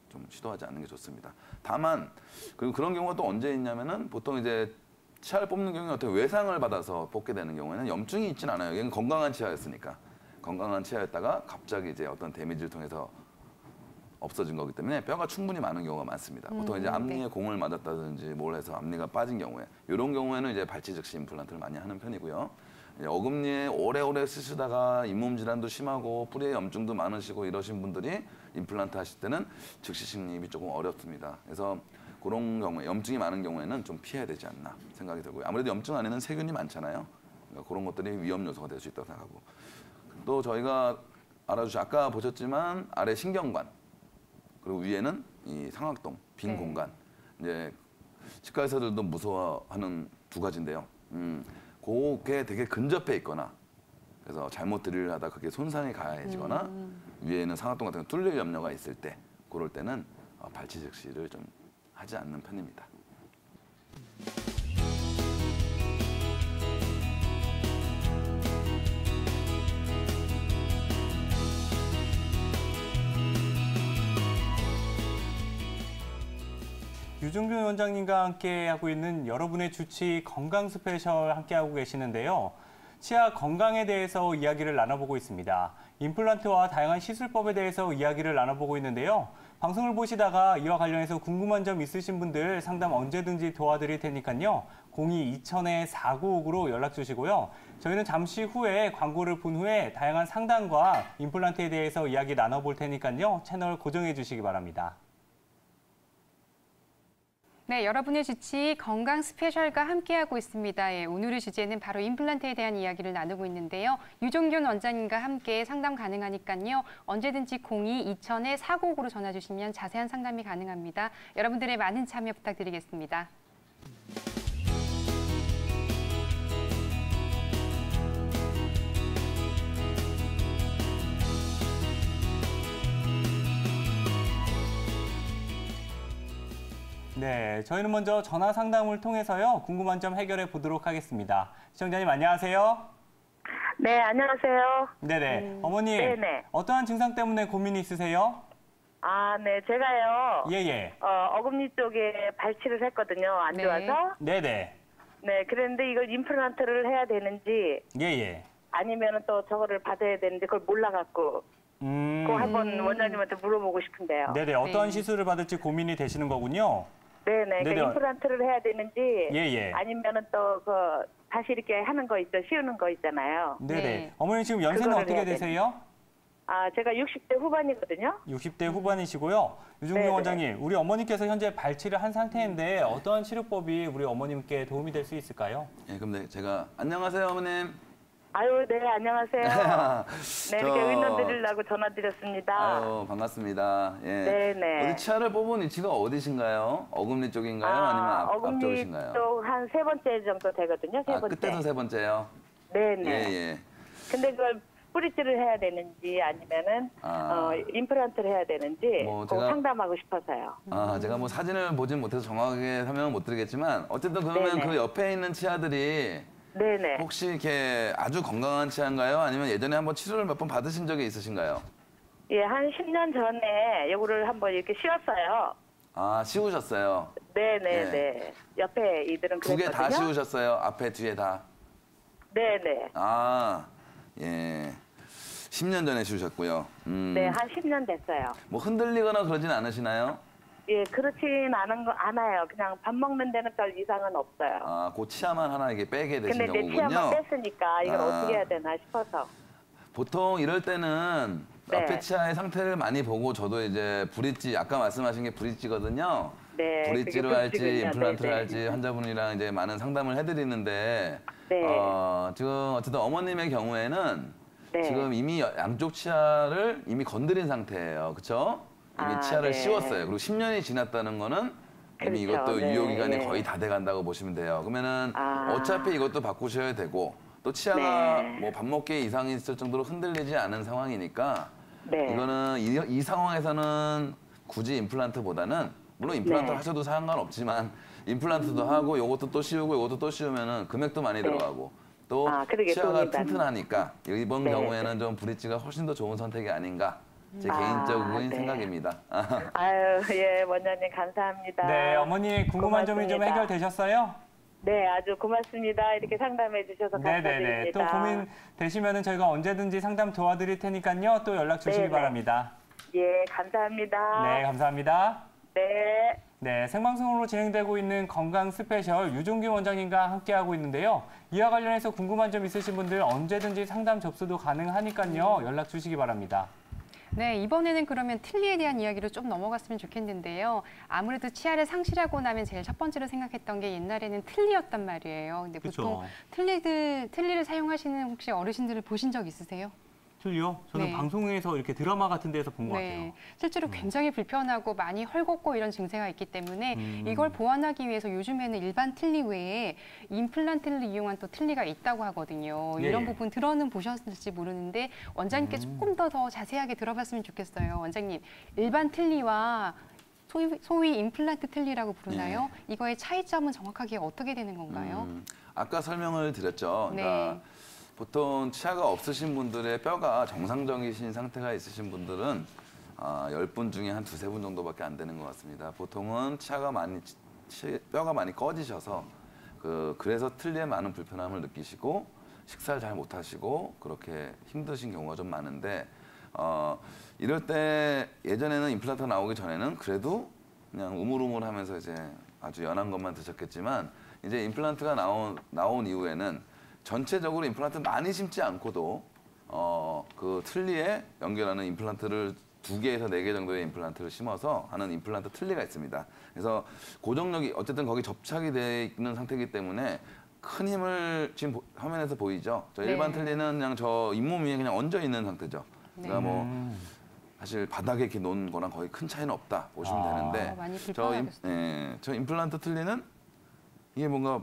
좀 시도하지 않는 게 좋습니다. 다만 그리고 그런 경우가 또 언제 있냐면은 보통 이제 치아를 뽑는 경우에 어떤 외상을 받아서 뽑게 되는 경우에는 염증이 있진 않아요. 얘는 건강한 치아였으니까 건강한 치아였다가 갑자기 이제 어떤 데미지를 통해서 없어진 거기 때문에 뼈가 충분히 많은 경우가 많습니다. 보통 이제 앞니에 네. 공을 맞았다든지 뭘 해서 앞니가 빠진 경우에 이런 경우에는 이제 발치 즉시 임플란트를 많이 하는 편이고요. 이제 어금니에 오래오래 쓰시다가 잇몸 질환도 심하고 뿌리에 염증도 많으시고 이러신 분들이 임플란트 하실 때는 즉시 식립이 조금 어렵습니다. 그래서 그런 경우에 염증이 많은 경우에는 좀 피해야 되지 않나 생각이 들고요. 아무래도 염증 안에는 세균이 많잖아요. 그러니까 그런 것들이 위험 요소가 될 수 있다고 생각하고 또 저희가 아까 보셨지만 아래 신경관 그리고 위에는 이 상악동 빈 네. 공간 이제 치과의사들도 무서워하는 두 가지인데요. 그게 되게 근접해 있거나 그래서 잘못 드릴을 하다 그게 손상이 가해지거나 위에는 상악동 같은 거 뚫릴 염려가 있을 때 그럴 때는 발치 즉시를 좀 하지 않는 편입니다. 유종균 원장님과 함께하고 있는 여러분의 주치 건강 스페셜 함께하고 계시는데요. 치아 건강에 대해서 이야기를 나눠보고 있습니다. 임플란트와 다양한 시술법에 대해서 이야기를 나눠보고 있는데요. 방송을 보시다가 이와 관련해서 궁금한 점 있으신 분들 상담 언제든지 도와드릴 테니까요. 02-2000-4959로 연락 주시고요. 저희는 잠시 후에 광고를 본 후에 다양한 상담과 임플란트에 대해서 이야기 나눠볼 테니까요. 채널 고정해 주시기 바랍니다. 네, 여러분의 주치 건강 스페셜과 함께하고 있습니다. 예, 오늘의 주제는 바로 임플란트에 대한 이야기를 나누고 있는데요. 유종균 원장님과 함께 상담 가능하니까요. 언제든지 02-2000-4959로 전화 주시면 자세한 상담이 가능합니다. 여러분들의 많은 참여 부탁드리겠습니다. 네, 저희는 먼저 전화 상담을 통해서요. 궁금한 점 해결해 보도록 하겠습니다. 시청자님 안녕하세요. 네, 안녕하세요. 네네. 어머님, 네네. 어떠한 증상 때문에 고민이 있으세요? 아, 네, 제가요. 예예. 어금니 쪽에 발치를 했거든요. 안 네. 좋아서. 네네. 네, 그런데 이걸 임플란트를 해야 되는지 예예. 아니면 또 저거를 받아야 되는지 그걸 몰라갖고 그거 한번 원장님한테 물어보고 싶은데요. 네네, 어떤 네. 시술을 받을지 고민이 되시는 거군요. 네네. 네네. 그러니까 임플란트를 해야 되는지 예. 아니면은 또 그 다시 이렇게 하는 거 있죠. 씌우는 거 있잖아요. 네네. 네. 어머님 지금 연세는 그거를 어떻게 해야 되세요? 아, 제가 60대 후반이거든요. 60대 후반이시고요. 유중규 네네. 원장님, 우리 어머니께서 현재 발치를 한 상태인데 어떠한 치료법이 우리 어머님께 도움이 될 수 있을까요? 예, 그럼 네, 제가 안녕하세요, 어머님. 아유, 네, 안녕하세요. 네, 이렇게 의논 드리려고 전화드렸습니다. 아유, 반갑습니다. 예. 네네. 어디 치아를 뽑은 위치가 어디신가요? 어금니 쪽인가요? 아니면 어금니 앞쪽이신가요? 쪽 한 세 번째 정도 되거든요. 세 번째. 끝에서 세 번째요? 네네. 예. 근데 그걸 뿌리질을 해야 되는지 아니면은 임플란트를 해야 되는지 뭐 꼭 제가- 상담하고 싶어서요. 제가 뭐 사진을 보진 못해서 정확하게 설명을 못 드리겠지만 어쨌든 그러면 네네. 그 옆에 있는 치아들이 네네. 혹시 이렇게 아주 건강한 치아인가요? 아니면 예전에 한번 치료를 몇 번 받으신 적이 있으신가요? 예, 한 10년 전에 요거를 한번 이렇게 씌웠어요. 아, 씌우셨어요. 네네네. 옆에 이들은 두 개 그랬거든요. 다 씌우셨어요? 앞에, 뒤에 다? 네네. 아, 예. 10년 전에 씌우셨고요. 네, 한 10년 됐어요. 뭐 흔들리거나 그러진 않으시나요? 예, 그렇진 않아요. 그냥 밥 먹는 데는 별 이상은 없어요. 아, 그 치아만 하나 이게 빼게 되신 근데 내 경우군요. 치아만 뺐으니까 이걸 아. 어떻게 해야 되나 싶어서. 보통 이럴 때는 네. 앞에 치아의 상태를 많이 보고 저도 이제 브릿지, 아까 말씀하신 게 브릿지거든요. 네, 브릿지로 그게 할지 브릿지군요. 임플란트를 네네. 할지 환자분이랑 이제 많은 상담을 해드리는데 네. 지금 어쨌든 어머님의 경우에는 네. 지금 이미 양쪽 치아를 이미 건드린 상태예요. 그렇죠? 이미 아, 치아를 네. 씌웠어요. 그리고 10년이 지났다는 거는 이미 그렇죠. 이것도 네, 유효기간이 네. 거의 다 돼간다고 보시면 돼요. 그러면은 아. 어차피 이것도 바꾸셔야 되고 또 치아가 네. 뭐 밥 먹기에 이상이 있을 정도로 흔들리지 않은 상황이니까 네. 이거는 이 상황에서는 굳이 임플란트보다는 물론 임플란트 네. 하셔도 상관없지만 임플란트도 하고 요것도 또 씌우고 요것도 또 씌우면은 금액도 많이 네. 들어가고 또 아, 그러게 치아가 돈이 많이- 튼튼하니까 이번 네, 경우에는 좀 브릿지가 훨씬 더 좋은 선택이 아닌가 제 아, 개인적인 네. 생각입니다. 아유, 예, 원장님 감사합니다. 네, 어머니 궁금한 점이 좀 고맙습니다. 해결되셨어요? 네, 아주 고맙습니다. 이렇게 상담해 주셔서 감사드립니다. 네네네. 또 고민 되시면은 저희가 언제든지 상담 도와드릴 테니까요. 또 연락 주시기 네네. 바랍니다. 예, 감사합니다. 네, 감사합니다. 네. 네, 생방송으로 진행되고 있는 건강 스페셜 유종균 원장님과 함께하고 있는데요. 이와 관련해서 궁금한 점 있으신 분들 언제든지 상담 접수도 가능하니까요. 연락 주시기 바랍니다. 네, 이번에는 그러면 틀니에 대한 이야기로 좀 넘어갔으면 좋겠는데요. 아무래도 치아를 상실하고 나면 제일 첫 번째로 생각했던 게 옛날에는 틀니였단 말이에요. 근데 보통 틀니를 사용하시는 혹시 어르신들을 보신 적 있으세요? 틀리요? 저는 네. 방송에서 이렇게 드라마 같은 데서 본 것 같아요. 실제로 굉장히 불편하고 많이 헐겁고 이런 증세가 있기 때문에 이걸 보완하기 위해서 요즘에는 일반 틀니 외에 임플란트를 이용한 또 틀니가 있다고 하거든요. 예, 이런 예. 부분 들어는 보셨을지 모르는데 원장님께 조금 더 자세하게 들어봤으면 좋겠어요. 원장님, 일반 틀니와 소위 임플란트 틀니라고 부르나요? 이거의 차이점은 정확하게 어떻게 되는 건가요? 아까 설명을 드렸죠. 그러니까 네. 보통 치아가 없으신 분들의 뼈가 정상적이신 상태가 있으신 분들은 10분 중에 한 두세 분 정도밖에 안 되는 것 같습니다. 보통은 뼈가 많이 꺼지셔서 그래서 틀니에 많은 불편함을 느끼시고 식사를 잘 못하시고 그렇게 힘드신 경우가 좀 많은데 이럴 때 예전에는 임플란트가 나오기 전에는 그래도 그냥 우물우물하면서 이제 아주 연한 것만 드셨겠지만 이제 임플란트가 나온 이후에는 전체적으로 임플란트 많이 심지 않고도 그 틀니에 연결하는 임플란트를 2개에서 4개 정도의 임플란트를 심어서 하는 임플란트 틀니가 있습니다. 그래서 고정력이 어쨌든 거기 접착이 되어 있는 상태이기 때문에 큰 힘을 지금 화면에서 보이죠? 저 일반 네. 틀니는 그냥 저 잇몸 위에 그냥 얹어 있는 상태죠. 그러니까 뭐 사실 바닥에 이렇게 놓은 거랑 거의 큰 차이는 없다 보시면 되는데 많이 저 불편하겠어요. 임플란트 틀니는 이게 뭔가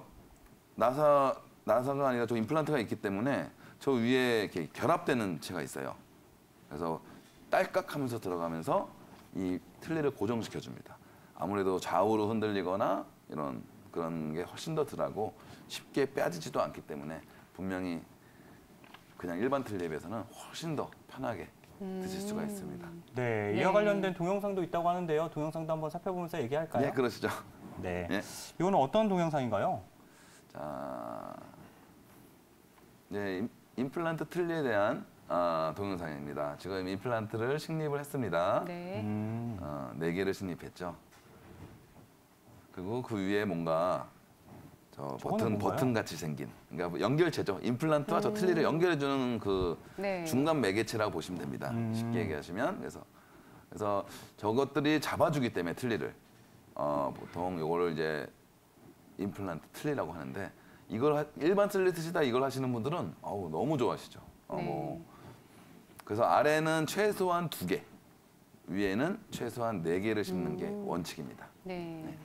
나사가 아니라 저 임플란트가 있기 때문에 저 위에 이렇게 결합되는 체가 있어요. 그래서 딸깍하면서 들어가면서 이 틀니를 고정시켜 줍니다. 아무래도 좌우로 흔들리거나 그런 게 훨씬 더 덜하고 쉽게 빠지지도 않기 때문에 분명히 그냥 일반 틀니에 비해서는 훨씬 더 편하게 드실 수가 있습니다. 네, 네. 이와 관련된 동영상도 있다고 하는데요. 동영상도 한번 살펴보면서 얘기할까요? 예, 그러시죠. 네. 예. 이거는 어떤 동영상인가요? 자, 네, 임플란트 틀니에 대한 동영상입니다. 지금 임플란트를 식립을 했습니다. 네. 4개를 식립했죠. 그리고 그 위에 뭔가 저 저거는 뭔가요? 버튼 같이 생긴, 그러니까 뭐 연결체죠. 임플란트와 저 틀니를 연결해주는 그 네. 중간 매개체라고 보시면 됩니다. 쉽게 얘기하시면 그래서 저것들이 잡아주기 때문에 틀니를 보통 요거를 이제 임플란트 틀니라고 하는데 이걸 일반 틀니 쓰시다 이걸 하시는 분들은 너무 좋아하시죠. 네. 그래서 아래는 최소한 2개, 위에는 최소한 4개를 심는 게 원칙입니다. 네.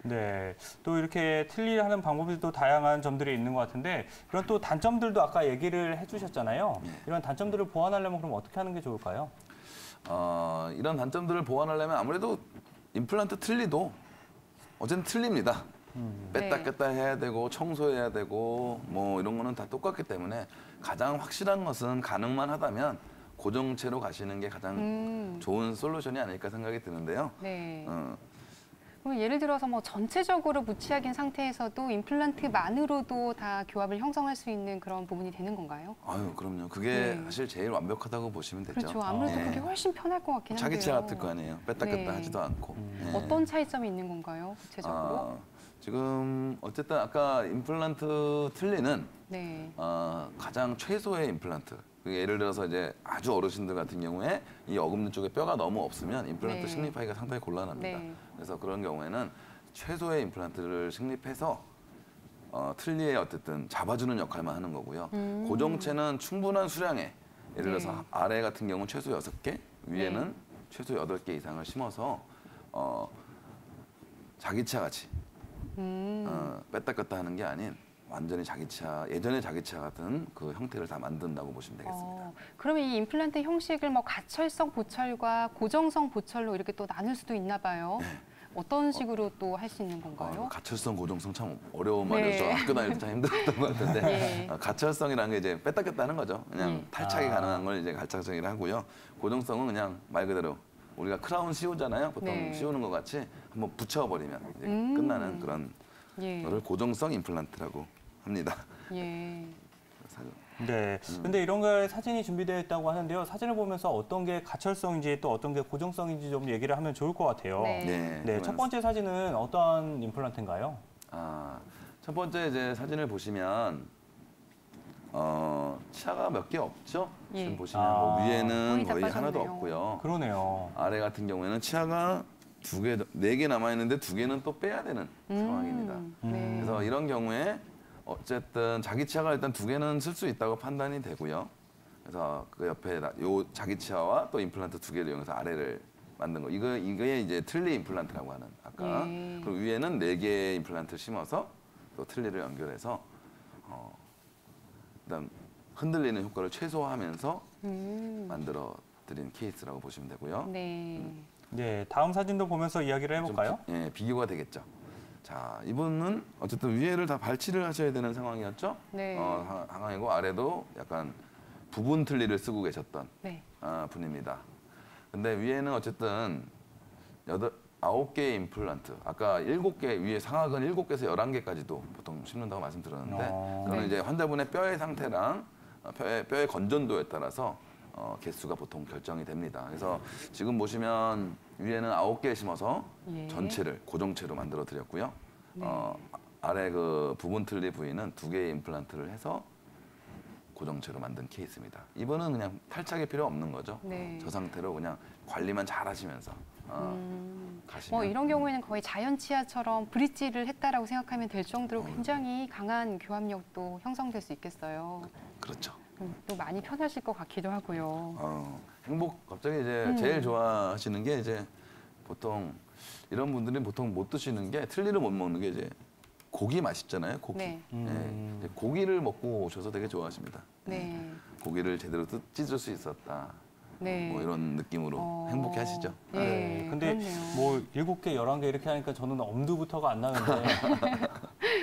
네, 또 이렇게 틀리하는 방법이 또 다양한 점들이 있는 것 같은데 그런 또 단점들도 아까 얘기를 해주셨잖아요. 이런 단점들을 보완하려면 그럼 어떻게 하는 게 좋을까요? 이런 단점들을 보완하려면 아무래도 임플란트 틀니도 어쨌든 틀립니다. 뺐다 네. 꼈다 해야 되고 청소해야 되고 뭐 이런 거는 다 똑같기 때문에 가장 확실한 것은 가능만 하다면 고정체로 가시는 게 가장 좋은 솔루션이 아닐까 생각이 드는데요. 네. 그럼 예를 들어서 뭐 전체적으로 무치약인 상태에서도 임플란트만으로도 다 교합을 형성할 수 있는 그런 부분이 되는 건가요? 아유, 그럼요. 그게 네. 사실 제일 완벽하다고 보시면 되죠. 그렇죠. 아무래도 예. 그게 훨씬 편할 것 같긴 한데요. 자기 차 같을 거 아니에요. 뺐다 꼈다 네. 하지도 않고. 예. 어떤 차이점이 있는 건가요, 구체적으로? 지금 어쨌든 아까 임플란트 틀니는 네. 가장 최소의 임플란트. 예를 들어서 이제 아주 어르신들 같은 경우에 이 어금니 쪽에 뼈가 너무 없으면 임플란트 네. 식립하기가 상당히 곤란합니다. 네. 그래서 그런 경우에는 최소의 임플란트를 식립해서 틀니에 어쨌든 잡아주는 역할만 하는 거고요. 고정체는 충분한 수량의 예를 들어서 네. 아래 같은 경우는 최소 6개, 위에는 네. 최소 8개 이상을 심어서 자기차 같이 뺐다 꼈다 하는 게 아닌 완전히 자기차, 예전의 자기차 같은 그 형태를 다 만든다고 보시면 되겠습니다. 그러면 이 임플란트 형식을 뭐 가철성 보철과 고정성 보철로 이렇게 또 나눌 수도 있나 봐요. 네. 어떤 식으로 또 할 수 있는 건가요? 가철성, 고정성 참 어려운 네. 말이죠. 저 학교 다닐 때 참 힘들었던 것 같은데 네. 가철성이라는 게 이제 뺐다 꼈다 하는 거죠. 그냥 탈착이 가능한 걸 이제 가철성이라 하고요. 고정성은 그냥 말 그대로 우리가 크라운 씌우잖아요. 보통 네. 씌우는 것 같이 한번 붙여버리면 이제 끝나는 그런 예. 거를 고정성 임플란트라고 합니다. 예. 네. 근데 이런 걸 사진이 준비되어 있다고 하는데요. 사진을 보면서 어떤 게 가철성인지 또 어떤 게 고정성인지 좀 얘기를 하면 좋을 것 같아요. 네. 네, 그러면 첫 번째 사진은 어떠한 임플란트인가요? 첫 번째 이제 사진을 보시면 치아가 몇 개 없죠? 예. 지금 보시면 뭐 위에는 거의 다 거의 하나도 빠졌네요. 없고요. 그러네요. 아래 같은 경우에는 치아가 4개 남아 있는데 2개는 또 빼야 되는 상황입니다. 네. 그래서 이런 경우에 어쨌든 자기 치아가 일단 2개는 쓸 수 있다고 판단이 되고요. 그래서 그 옆에 요 자기 치아와 또 임플란트 2개를 이용해서 아래를 만든 거. 이게 이제 틀니 임플란트라고 하는 아까. 예. 그리고 위에는 4개의 임플란트를 심어서 또 틀니를 연결해서 그다음 흔들리는 효과를 최소화하면서 만들어 드린 케이스라고 보시면 되고요. 네. 네, 다음 사진도 보면서 이야기를 해볼까요? 비교가 되겠죠. 자, 이분은 어쨌든 위에를 다 발치를 하셔야 되는 상황이었죠. 네. 상황이고 아래도 약간 부분 틀니를 쓰고 계셨던 네. 분입니다. 근데 위에는 어쨌든 9개의 임플란트, 아까 7개, 위에 상악은 7개에서 11개까지도 보통 심는다고 말씀드렸는데 그거는 네. 이제 환자분의 뼈의 상태랑 뼈의 건전도에 따라서 개수가 보통 결정이 됩니다. 그래서 지금 보시면 위에는 9개 심어서 예. 전체를 고정체로 만들어 드렸고요. 네. 아래 그 부분 틀니 부위는 2개의 임플란트를 해서 고정체로 만든 케이스입니다. 이분은 그냥 탈착이 필요 없는 거죠. 네. 저 상태로 그냥 관리만 잘 하시면서 가시면. 뭐 이런 경우에는 거의 자연 치아처럼 브릿지를 했다라고 생각하면 될 정도로 굉장히 강한 교합력도 형성될 수 있겠어요. 그렇죠. 또 많이 편하실 것 같기도 하고요. 갑자기 이제 제일 좋아하시는 게 이제 보통 이런 분들이 보통 못 드시는 게 틀니를 못 먹는 게 이제 고기 맛있잖아요. 고기. 네. 이제 고기를 먹고 오셔서 되게 좋아하십니다. 네. 고기를 제대로 찢을 수 있었다. 네. 뭐 이런 느낌으로 행복해 하시죠. 예. 네, 근데 그렇네요. 뭐 7개, 11개 이렇게 하니까 저는 엄두부터가 안 나는데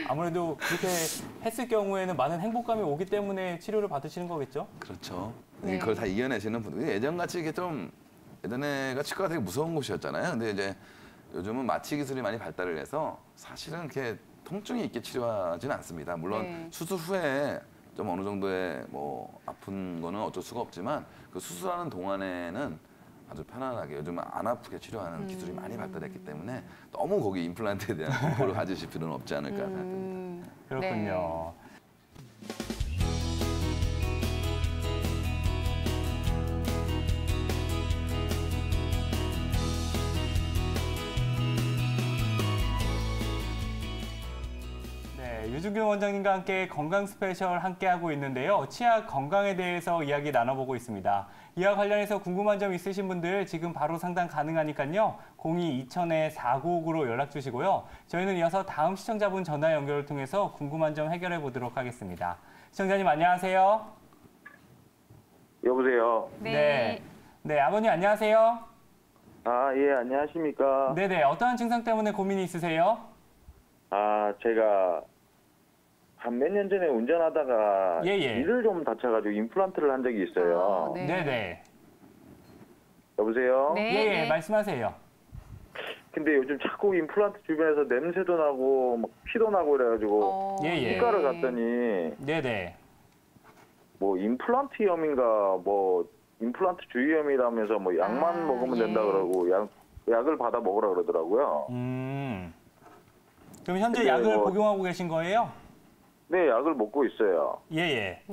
아무래도 그렇게 했을 경우에는 많은 행복감이 오기 때문에 치료를 받으시는 거겠죠? 그렇죠. 네. 그걸 다 이겨내시는 분들. 예전같이 이게 좀 예전에가 치과가 되게 무서운 곳이었잖아요. 근데 이제 요즘은 마취 기술이 많이 발달을 해서 사실은 이렇게 통증이 있게 치료하지는 않습니다. 물론 네. 수술 후에 좀 어느 정도의 뭐 아픈 거는 어쩔 수가 없지만 그 수술하는 동안에는 아주 편안하게 요즘 안 아프게 치료하는 기술이 많이 발달했기 때문에 너무 거기 임플란트에 대한 공포를 가지실 필요는 없지 않을까 생각됩니다. 그렇군요. 유준경 원장님과 함께 건강 스페셜 함께하고 있는데요. 치아 건강에 대해서 이야기 나눠보고 있습니다. 이와 관련해서 궁금한 점 있으신 분들 지금 바로 상담 가능하니까요. 02-2000-4959로 연락 주시고요. 저희는 이어서 다음 시청자분 전화 연결을 통해서 궁금한 점 해결해 보도록 하겠습니다. 시청자님 안녕하세요. 여보세요. 네, 아버님 안녕하세요. 아, 예, 안녕하십니까. 네네, 어떠한 증상 때문에 고민이 있으세요? 아, 제가 한 몇 년 전에 운전하다가 이를 좀 다쳐가지고 임플란트를 한 적이 있어요. 네네. 여보세요? 네, 말씀하세요. 근데 요즘 자꾸 임플란트 주변에서 냄새도 나고 막 피도 나고 그래가지고 치과를 갔더니 네네. 뭐 임플란트염인가 뭐 임플란트 주위염이라면서 뭐 약만 먹으면 된다 그러고 약을 받아 먹으라 그러더라고요. 그럼 현재 약을 복용하고 계신 거예요? 네, 약을 먹고 있어요. 네.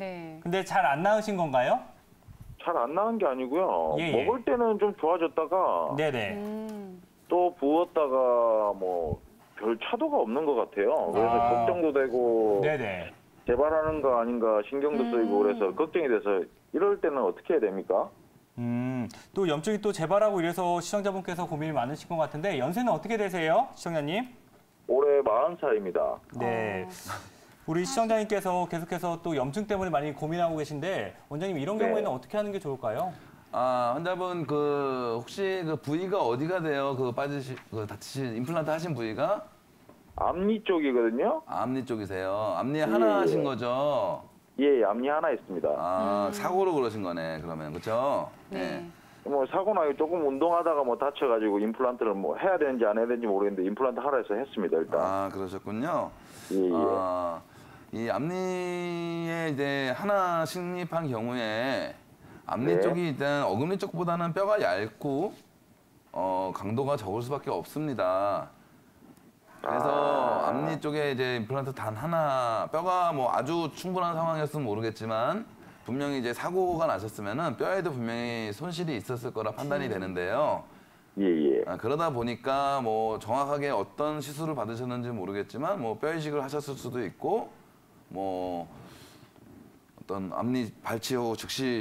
근데 잘 안 나으신 건가요? 잘 안 나은 게 아니고요. 먹을 때는 좀 좋아졌다가 또 부었다가 뭐 별 차도가 없는 것 같아요. 그래서 걱정도 되고 재발하는 거 아닌가 신경도 쓰이고 그래서 걱정이 돼서 이럴 때는 어떻게 해야 됩니까? 또 염증이 또 재발하고 이래서 시청자분께서 고민이 많으신 것 같은데 연세는 어떻게 되세요, 시청자님? 올해 40살입니다. 네. 우리 시청자님께서 계속해서 또 염증 때문에 많이 고민하고 계신데 원장님 이런 경우에는 어떻게 하는 게 좋을까요? 아, 환자분 혹시 그 부위가 어디가 돼요? 다치신 임플란트 하신 부위가? 앞니 쪽이거든요. 앞니 쪽이세요. 앞니에 하나 하신 거죠? 예, 앞니 하나 있습니다. 아, 사고로 그러신 거네. 그러면 그렇죠? 네. 뭐 사고 나고 조금 운동하다가 뭐 다쳐가지고 임플란트를 뭐 해야 되는지 안 해야 되는지 모르겠는데 임플란트 하라 해서 했습니다 일단. 아, 그러셨군요. 예. 이 앞니에 이제 하나 식립한 경우에 앞니 쪽이 일단 어금니 쪽보다는 뼈가 얇고 강도가 적을 수밖에 없습니다. 그래서 앞니 쪽에 이제 임플란트 단 하나 뼈가 뭐 아주 충분한 상황이었으면 모르겠지만 분명히 이제 사고가 나셨으면은 뼈에도 분명히 손실이 있었을 거라 판단이 되는데요. 그러다 보니까 뭐 정확하게 어떤 시술을 받으셨는지 모르겠지만 뭐 뼈 이식을 하셨을 수도 있고 뭐 어떤 앞니 발치 후 즉시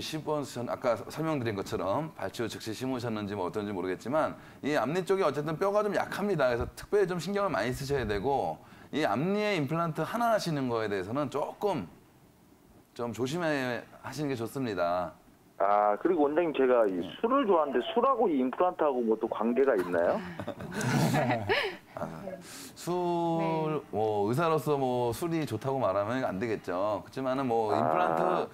아까 설명드린 것처럼 발치 후 즉시 심으셨는지 뭐 어떤지 모르겠지만 이 앞니 쪽이 어쨌든 뼈가 좀 약합니다. 그래서 특별히 좀 신경을 많이 쓰셔야 되고 이 앞니에 임플란트 하나 하시는 거에 대해서는 조금 좀 조심해 하시는 게 좋습니다. 아, 그리고 원장님 제가 이 술을 좋아하는데 술하고 이 임플란트하고 뭐 또 관계가 있나요? 뭐 의사로서 뭐 술이 좋다고 말하면 안 되겠죠. 그렇지만은 뭐 임플란트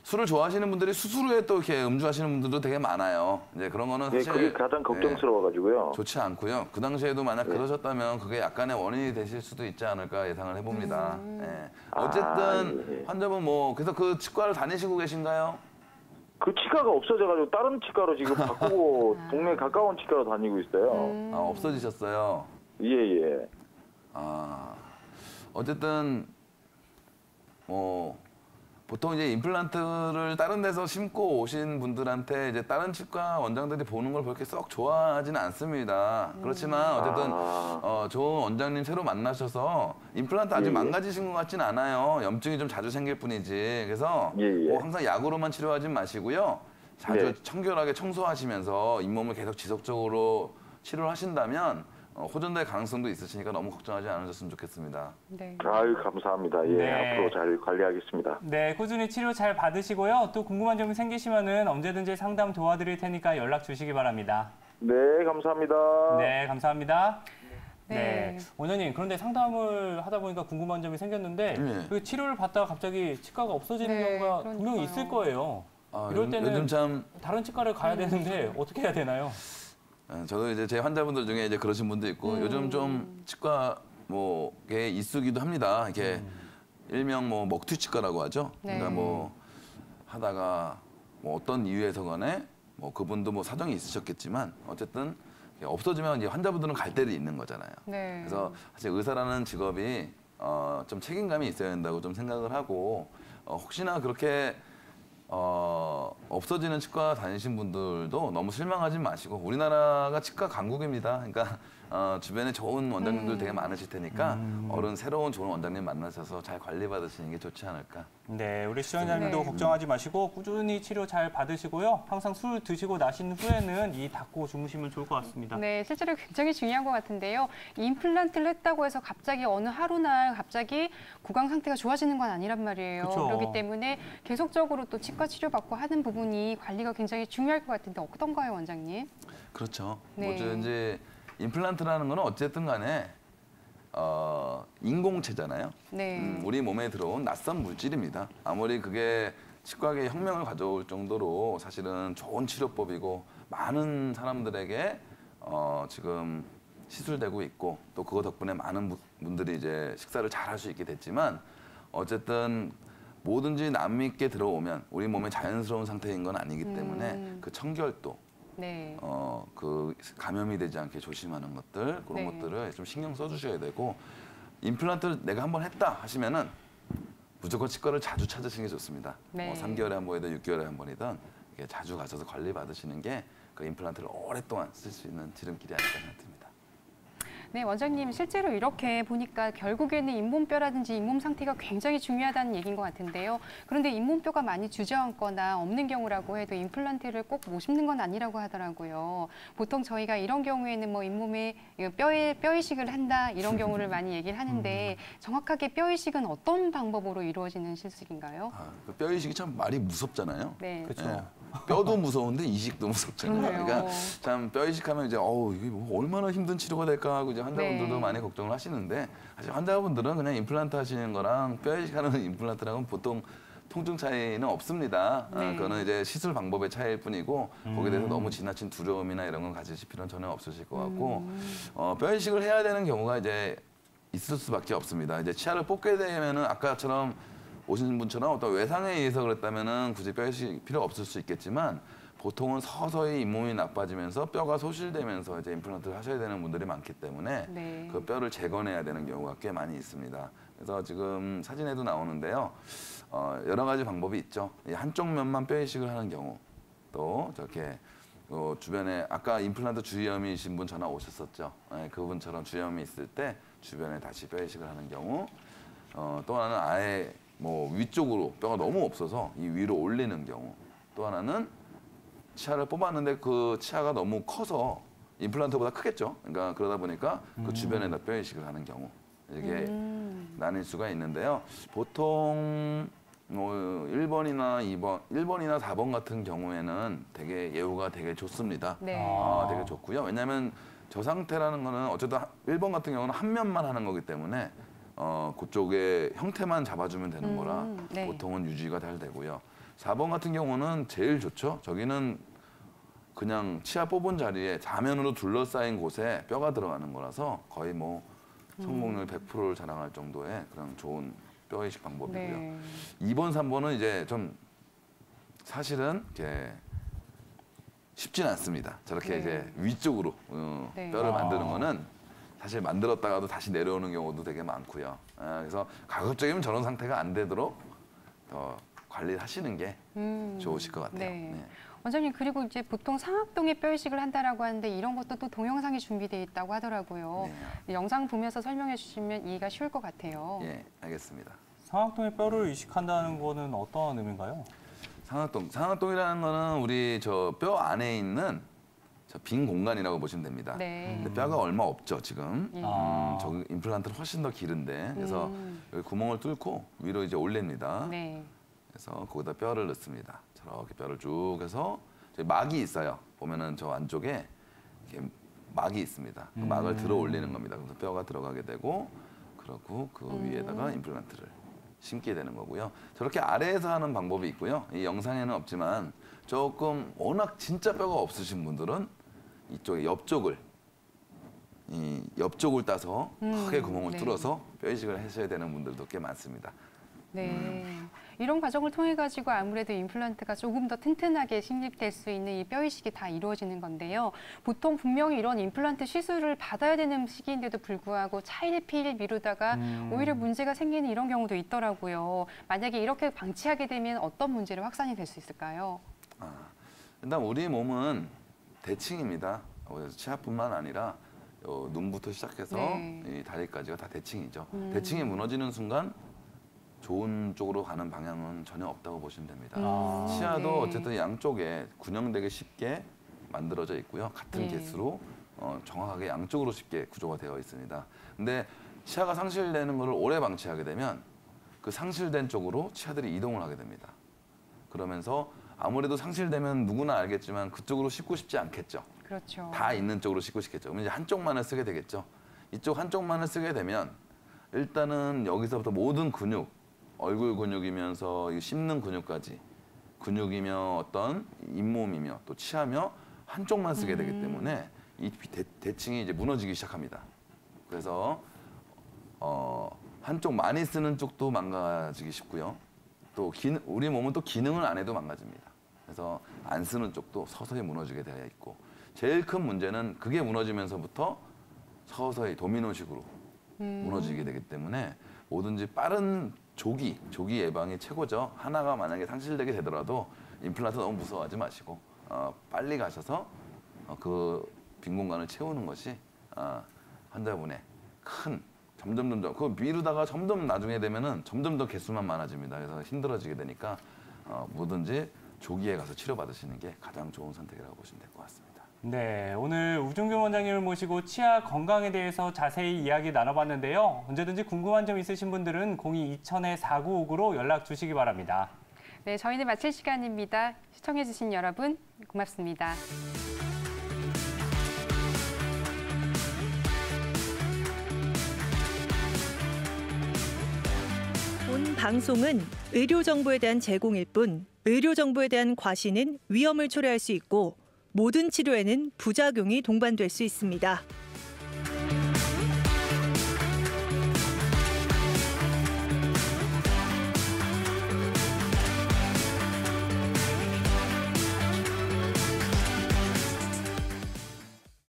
술을 좋아하시는 분들이 수술 후에 또 이렇게 음주하시는 분들도 되게 많아요. 이제 그런 거는 사실 그게 가장 걱정스러워가지고요. 좋지 않고요. 그 당시에도 만약 그러셨다면 그게 약간의 원인이 되실 수도 있지 않을까 예상을 해봅니다. 어쨌든 환자분 뭐 그래서 그 치과를 다니시고 계신가요? 그 치과가 없어져가지고 다른 치과로 지금 바꾸고 동네 가까운 치과로 다니고 있어요. 아, 없어지셨어요? 예. 아, 어쨌든 뭐 보통 이제 임플란트를 다른 데서 심고 오신 분들한테 이제 다른 치과 원장들이 보는 걸 그렇게 썩 좋아하지는 않습니다. 그렇지만 어쨌든 좋은 원장님 새로 만나셔서 임플란트 아직 망가지신 것 같진 않아요. 염증이 좀 자주 생길 뿐이지. 그래서 뭐 항상 약으로만 치료하지 마시고요. 자주 청결하게 청소하시면서 잇몸을 계속 지속적으로 치료를 하신다면 호전될 가능성도 있으시니까 너무 걱정하지 않으셨으면 좋겠습니다. 아유, 감사합니다. 앞으로 잘 관리하겠습니다. 네, 꾸준히 치료 잘 받으시고요. 또 궁금한 점이 생기시면은 언제든지 상담 도와드릴 테니까 연락 주시기 바랍니다. 네, 감사합니다. 네, 감사합니다. 네. 원장님, 그런데 상담을 하다 보니까 궁금한 점이 생겼는데 그 치료를 받다가 갑자기 치과가 없어지는 경우가 분명히 있을 거예요. 이럴 때는 요즘 참 다른 치과를 가야 되는데 어떻게 해야 되나요? 저도 이제 제 환자분들 중에 이제 그러신 분도 있고 요즘 좀 치과 뭐게 있으기도 합니다. 이렇게 일명 뭐 먹튀치과라고 하죠. 네. 그러니까 뭐 하다가 뭐 어떤 이유에서 간에 뭐 그분도 뭐 사정이 있으셨겠지만 어쨌든 없어지면 이제 환자분들은 갈 데를 있는 거잖아요. 네. 그래서 사실 의사라는 직업이 좀 책임감이 있어야 된다고 좀 생각을 하고 혹시나 그렇게 없어지는 치과 다니신 분들도 너무 실망하지 마시고 우리나라가 치과 강국입니다. 그러니까 주변에 좋은 원장님들 되게 많으실 테니까 새로운 좋은 원장님 만나셔서 잘 관리받으시는 게 좋지 않을까. 네, 우리 시청자님도 네. 걱정하지 마시고 꾸준히 치료 잘 받으시고요. 항상 술 드시고 나신 후에는 이 닫고 주무시면 좋을 것 같습니다. 네, 실제로 굉장히 중요한 것 같은데요. 임플란트를 했다고 해서 갑자기 어느 하루날 갑자기 구강 상태가 좋아지는 건 아니란 말이에요. 그쵸. 그렇기 때문에 계속적으로 또 치과 치료받고 하는 부분이 관리가 굉장히 중요할 것 같은데 어떤가요, 원장님? 그렇죠. 네. 이제 임플란트라는 거는 어쨌든 간에 인공체잖아요. 네. 우리 몸에 들어온 낯선 물질입니다. 아무리 그게 치과계 혁명을 가져올 정도로 사실은 좋은 치료법이고 많은 사람들에게 지금 시술되고 있고 또 그거 덕분에 많은 분들이 이제 식사를 잘 할 수 있게 됐지만 어쨌든 뭐든지 남있게 들어오면 우리 몸에 자연스러운 상태인 건 아니기 때문에 그 청결도 네. 그 감염이 되지 않게 조심하는 것들 그런 네. 것들을 좀 신경 써주셔야 되고 임플란트를 내가 한번 했다 하시면은 무조건 치과를 자주 찾으시는 게 좋습니다. 네. 뭐 3개월에 한 번이든 6개월에 한 번이든 이렇게 자주 가셔서 관리 받으시는 게 그 임플란트를 오랫동안 쓸 수 있는 지름길이 아닐까 생각됩니다. 네, 원장님 실제로 이렇게 보니까 결국에는 잇몸뼈라든지 잇몸 상태가 굉장히 중요하다는 얘기인 것 같은데요. 그런데 잇몸뼈가 많이 주저앉거나 없는 경우라고 해도 임플란트를 꼭 못 심는 건 아니라고 하더라고요. 보통 저희가 이런 경우에는 뭐 잇몸에 뼈 이식을 한다 이런 경우를 많이 얘기를 하는데 정확하게 뼈 이식은 어떤 방법으로 이루어지는 시술인가요? 그 뼈 이식이 참 말이 무섭잖아요. 네. 그렇죠. 뼈도 무서운데 이식도 무섭잖아요. 그러네요. 그러니까 참 뼈 이식하면 이제 이게 뭐 얼마나 힘든 치료가 될까 하고 이제 환자분들도 네. 많이 걱정을 하시는데 사실 환자분들은 그냥 임플란트 하시는 거랑 뼈 이식하는 임플란트랑은 보통 통증 차이는 없습니다. 네. 그거는 이제 시술 방법의 차이일 뿐이고 거기에 대해서 너무 지나친 두려움이나 이런 건 가지실 필요는 전혀 없으실 것 같고 뼈 이식을 해야 되는 경우가 이제 있을 수밖에 없습니다. 이제 치아를 뽑게 되면은 아까처럼 오신 분처럼 어떤 외상에 의해서 그랬다면은 굳이 뼈 이식 필요 없을 수 있겠지만 보통은 서서히 잇몸이 나빠지면서 뼈가 소실되면서 이제 임플란트를 하셔야 되는 분들이 많기 때문에 네. 그 뼈를 재건해야 되는 경우가 꽤 많이 있습니다. 그래서 지금 사진에도 나오는데요. 여러 가지 방법이 있죠. 이 한쪽 면만 뼈 이식을 하는 경우 또 저렇게 주변에 아까 임플란트 주위염이신 분 전화 오셨었죠. 네, 그분처럼 주위염이 있을 때 주변에 다시 뼈 이식을 하는 경우 또 하나는 아예 뭐 위쪽으로 뼈가 너무 없어서 이 위로 올리는 경우 또 하나는 치아를 뽑았는데 그 치아가 너무 커서 임플란트보다 크겠죠. 그러니까 그러다 보니까 그 주변에다 뼈 이식을 하는 경우 이게 나뉠 수가 있는데요. 보통 뭐 1번이나 4번 같은 경우에는 되게 예후가 되게 좋습니다. 네. 되게 좋고요. 왜냐하면 저 상태라는 거는 어쨌든 1번 같은 경우는 한 면만 하는 거기 때문에 그쪽의 형태만 잡아주면 되는 거라 네. 보통은 유지가 잘 되고요. 4번 같은 경우는 제일 좋죠. 저기는 그냥 치아 뽑은 자리에 좌면으로 둘러싸인 곳에 뼈가 들어가는 거라서 거의 뭐 성공률 100%를 자랑할 정도의 그런 좋은 뼈 이식 방법이고요. 네. 2번, 3번은 이제 좀 사실은 이렇게 쉽진 않습니다. 저렇게 네. 이제 위쪽으로 네. 뼈를 만드는 거는 사실 만들었다가도 다시 내려오는 경우도 되게 많고요. 그래서 가급적이면 저런 상태가 안 되도록 더 관리를 하시는 게 좋으실 것 같아요. 네. 네. 원장님 그리고 이제 보통 상악동에 뼈 이식을 한다라고 하는데 이런 것도 또 동영상이 준비되어 있다고 하더라고요. 네. 영상 보면서 설명해 주시면 이해가 쉬울 것 같아요. 예, 알겠습니다. 상악동의 뼈를 이식한다는 거는 어떤 의미인가요? 상악동이라는 거는 우리 저 뼈 안에 있는 저 빈 공간이라고 보시면 됩니다. 네. 근데 뼈가 얼마 없죠 지금. 예. 아. 저 임플란트는 훨씬 더 길은데 그래서 여기 구멍을 뚫고 위로 이제 올립니다. 네. 그래서 거기다 뼈를 넣습니다. 저렇게 뼈를 쭉 해서 저기 막이 있어요. 보면은 저 안쪽에 이렇게 막이 있습니다. 그 막을 들어 올리는 겁니다. 그래서 뼈가 들어가게 되고 그러고 그 위에다가 임플란트를 심게 되는 거고요. 저렇게 아래에서 하는 방법이 있고요. 이 영상에는 없지만 조금 워낙 진짜 뼈가 없으신 분들은 이쪽에 옆쪽을 따서 크게 구멍을 네. 뚫어서 뼈 이식을 하셔야 되는 분들도 꽤 많습니다. 네. 이런 과정을 통해 가지고 아무래도 임플란트가 조금 더 튼튼하게 식립될 수 있는 이 뼈 이식이 다 이루어지는 건데요. 보통 분명히 이런 임플란트 시술을 받아야 되는 시기인데도 불구하고 차일피일 미루다가 오히려 문제가 생기는 이런 경우도 있더라고요. 만약에 이렇게 방치하게 되면 어떤 문제로 확산이 될 수 있을까요? 일단 우리 몸은 대칭입니다. 그래서 치아뿐만 아니라 눈부터 시작해서 이 다리까지가 다 대칭이죠. 대칭이 무너지는 순간 좋은 쪽으로 가는 방향은 전혀 없다고 보시면 됩니다. 치아도 어쨌든 양쪽에 균형되게 쉽게 만들어져 있고요. 같은 개수로 정확하게 양쪽으로 쉽게 구조가 되어 있습니다. 근데 치아가 상실되는 것을 오래 방치하게 되면 그 상실된 쪽으로 치아들이 이동을 하게 됩니다. 그러면서 아무래도 상실되면 누구나 알겠지만 그쪽으로 씹고 싶지 않겠죠. 그렇죠. 다 있는 쪽으로 씹고 싶겠죠. 그럼 이제 한쪽만을 쓰게 되겠죠. 이쪽 한쪽만을 쓰게 되면 일단은 여기서부터 모든 근육, 얼굴 근육이면서 이 씹는 근육까지 근육이며 어떤 잇몸이며 또 치아며 한쪽만 쓰게 되기 때문에 이 대칭이 이제 무너지기 시작합니다. 그래서 한쪽 많이 쓰는 쪽도 망가지기 쉽고요. 또 우리 몸은 또 기능을 안 해도 망가집니다. 그래서 안 쓰는 쪽도 서서히 무너지게 되어 있고 제일 큰 문제는 그게 무너지면서부터 서서히 도미노식으로 무너지게 되기 때문에 뭐든지 빠른 조기 예방이 최고죠. 하나가 만약에 상실되게 되더라도 임플란트 너무 무서워하지 마시고 빨리 가셔서 그 빈 공간을 채우는 것이 환자분의 큰 점점 그 미루다가 점점 나중에 되면은 점점 더 개수만 많아집니다. 그래서 힘들어지게 되니까 뭐든지 조기에 가서 치료받으시는 게 가장 좋은 선택이라고 보시면 될 것 같습니다. 네, 오늘 우종균 원장님을 모시고 치아 건강에 대해서 자세히 이야기 나눠봤는데요. 언제든지 궁금한 점 있으신 분들은 02-2000-4959로 연락 주시기 바랍니다. 네, 저희는 마칠 시간입니다. 시청해주신 여러분 고맙습니다. 본 방송은 의료 정보에 대한 제공일 뿐 의료 정보에 대한 과시는 위험을 초래할 수 있고 모든 치료에는 부작용이 동반될 수 있습니다.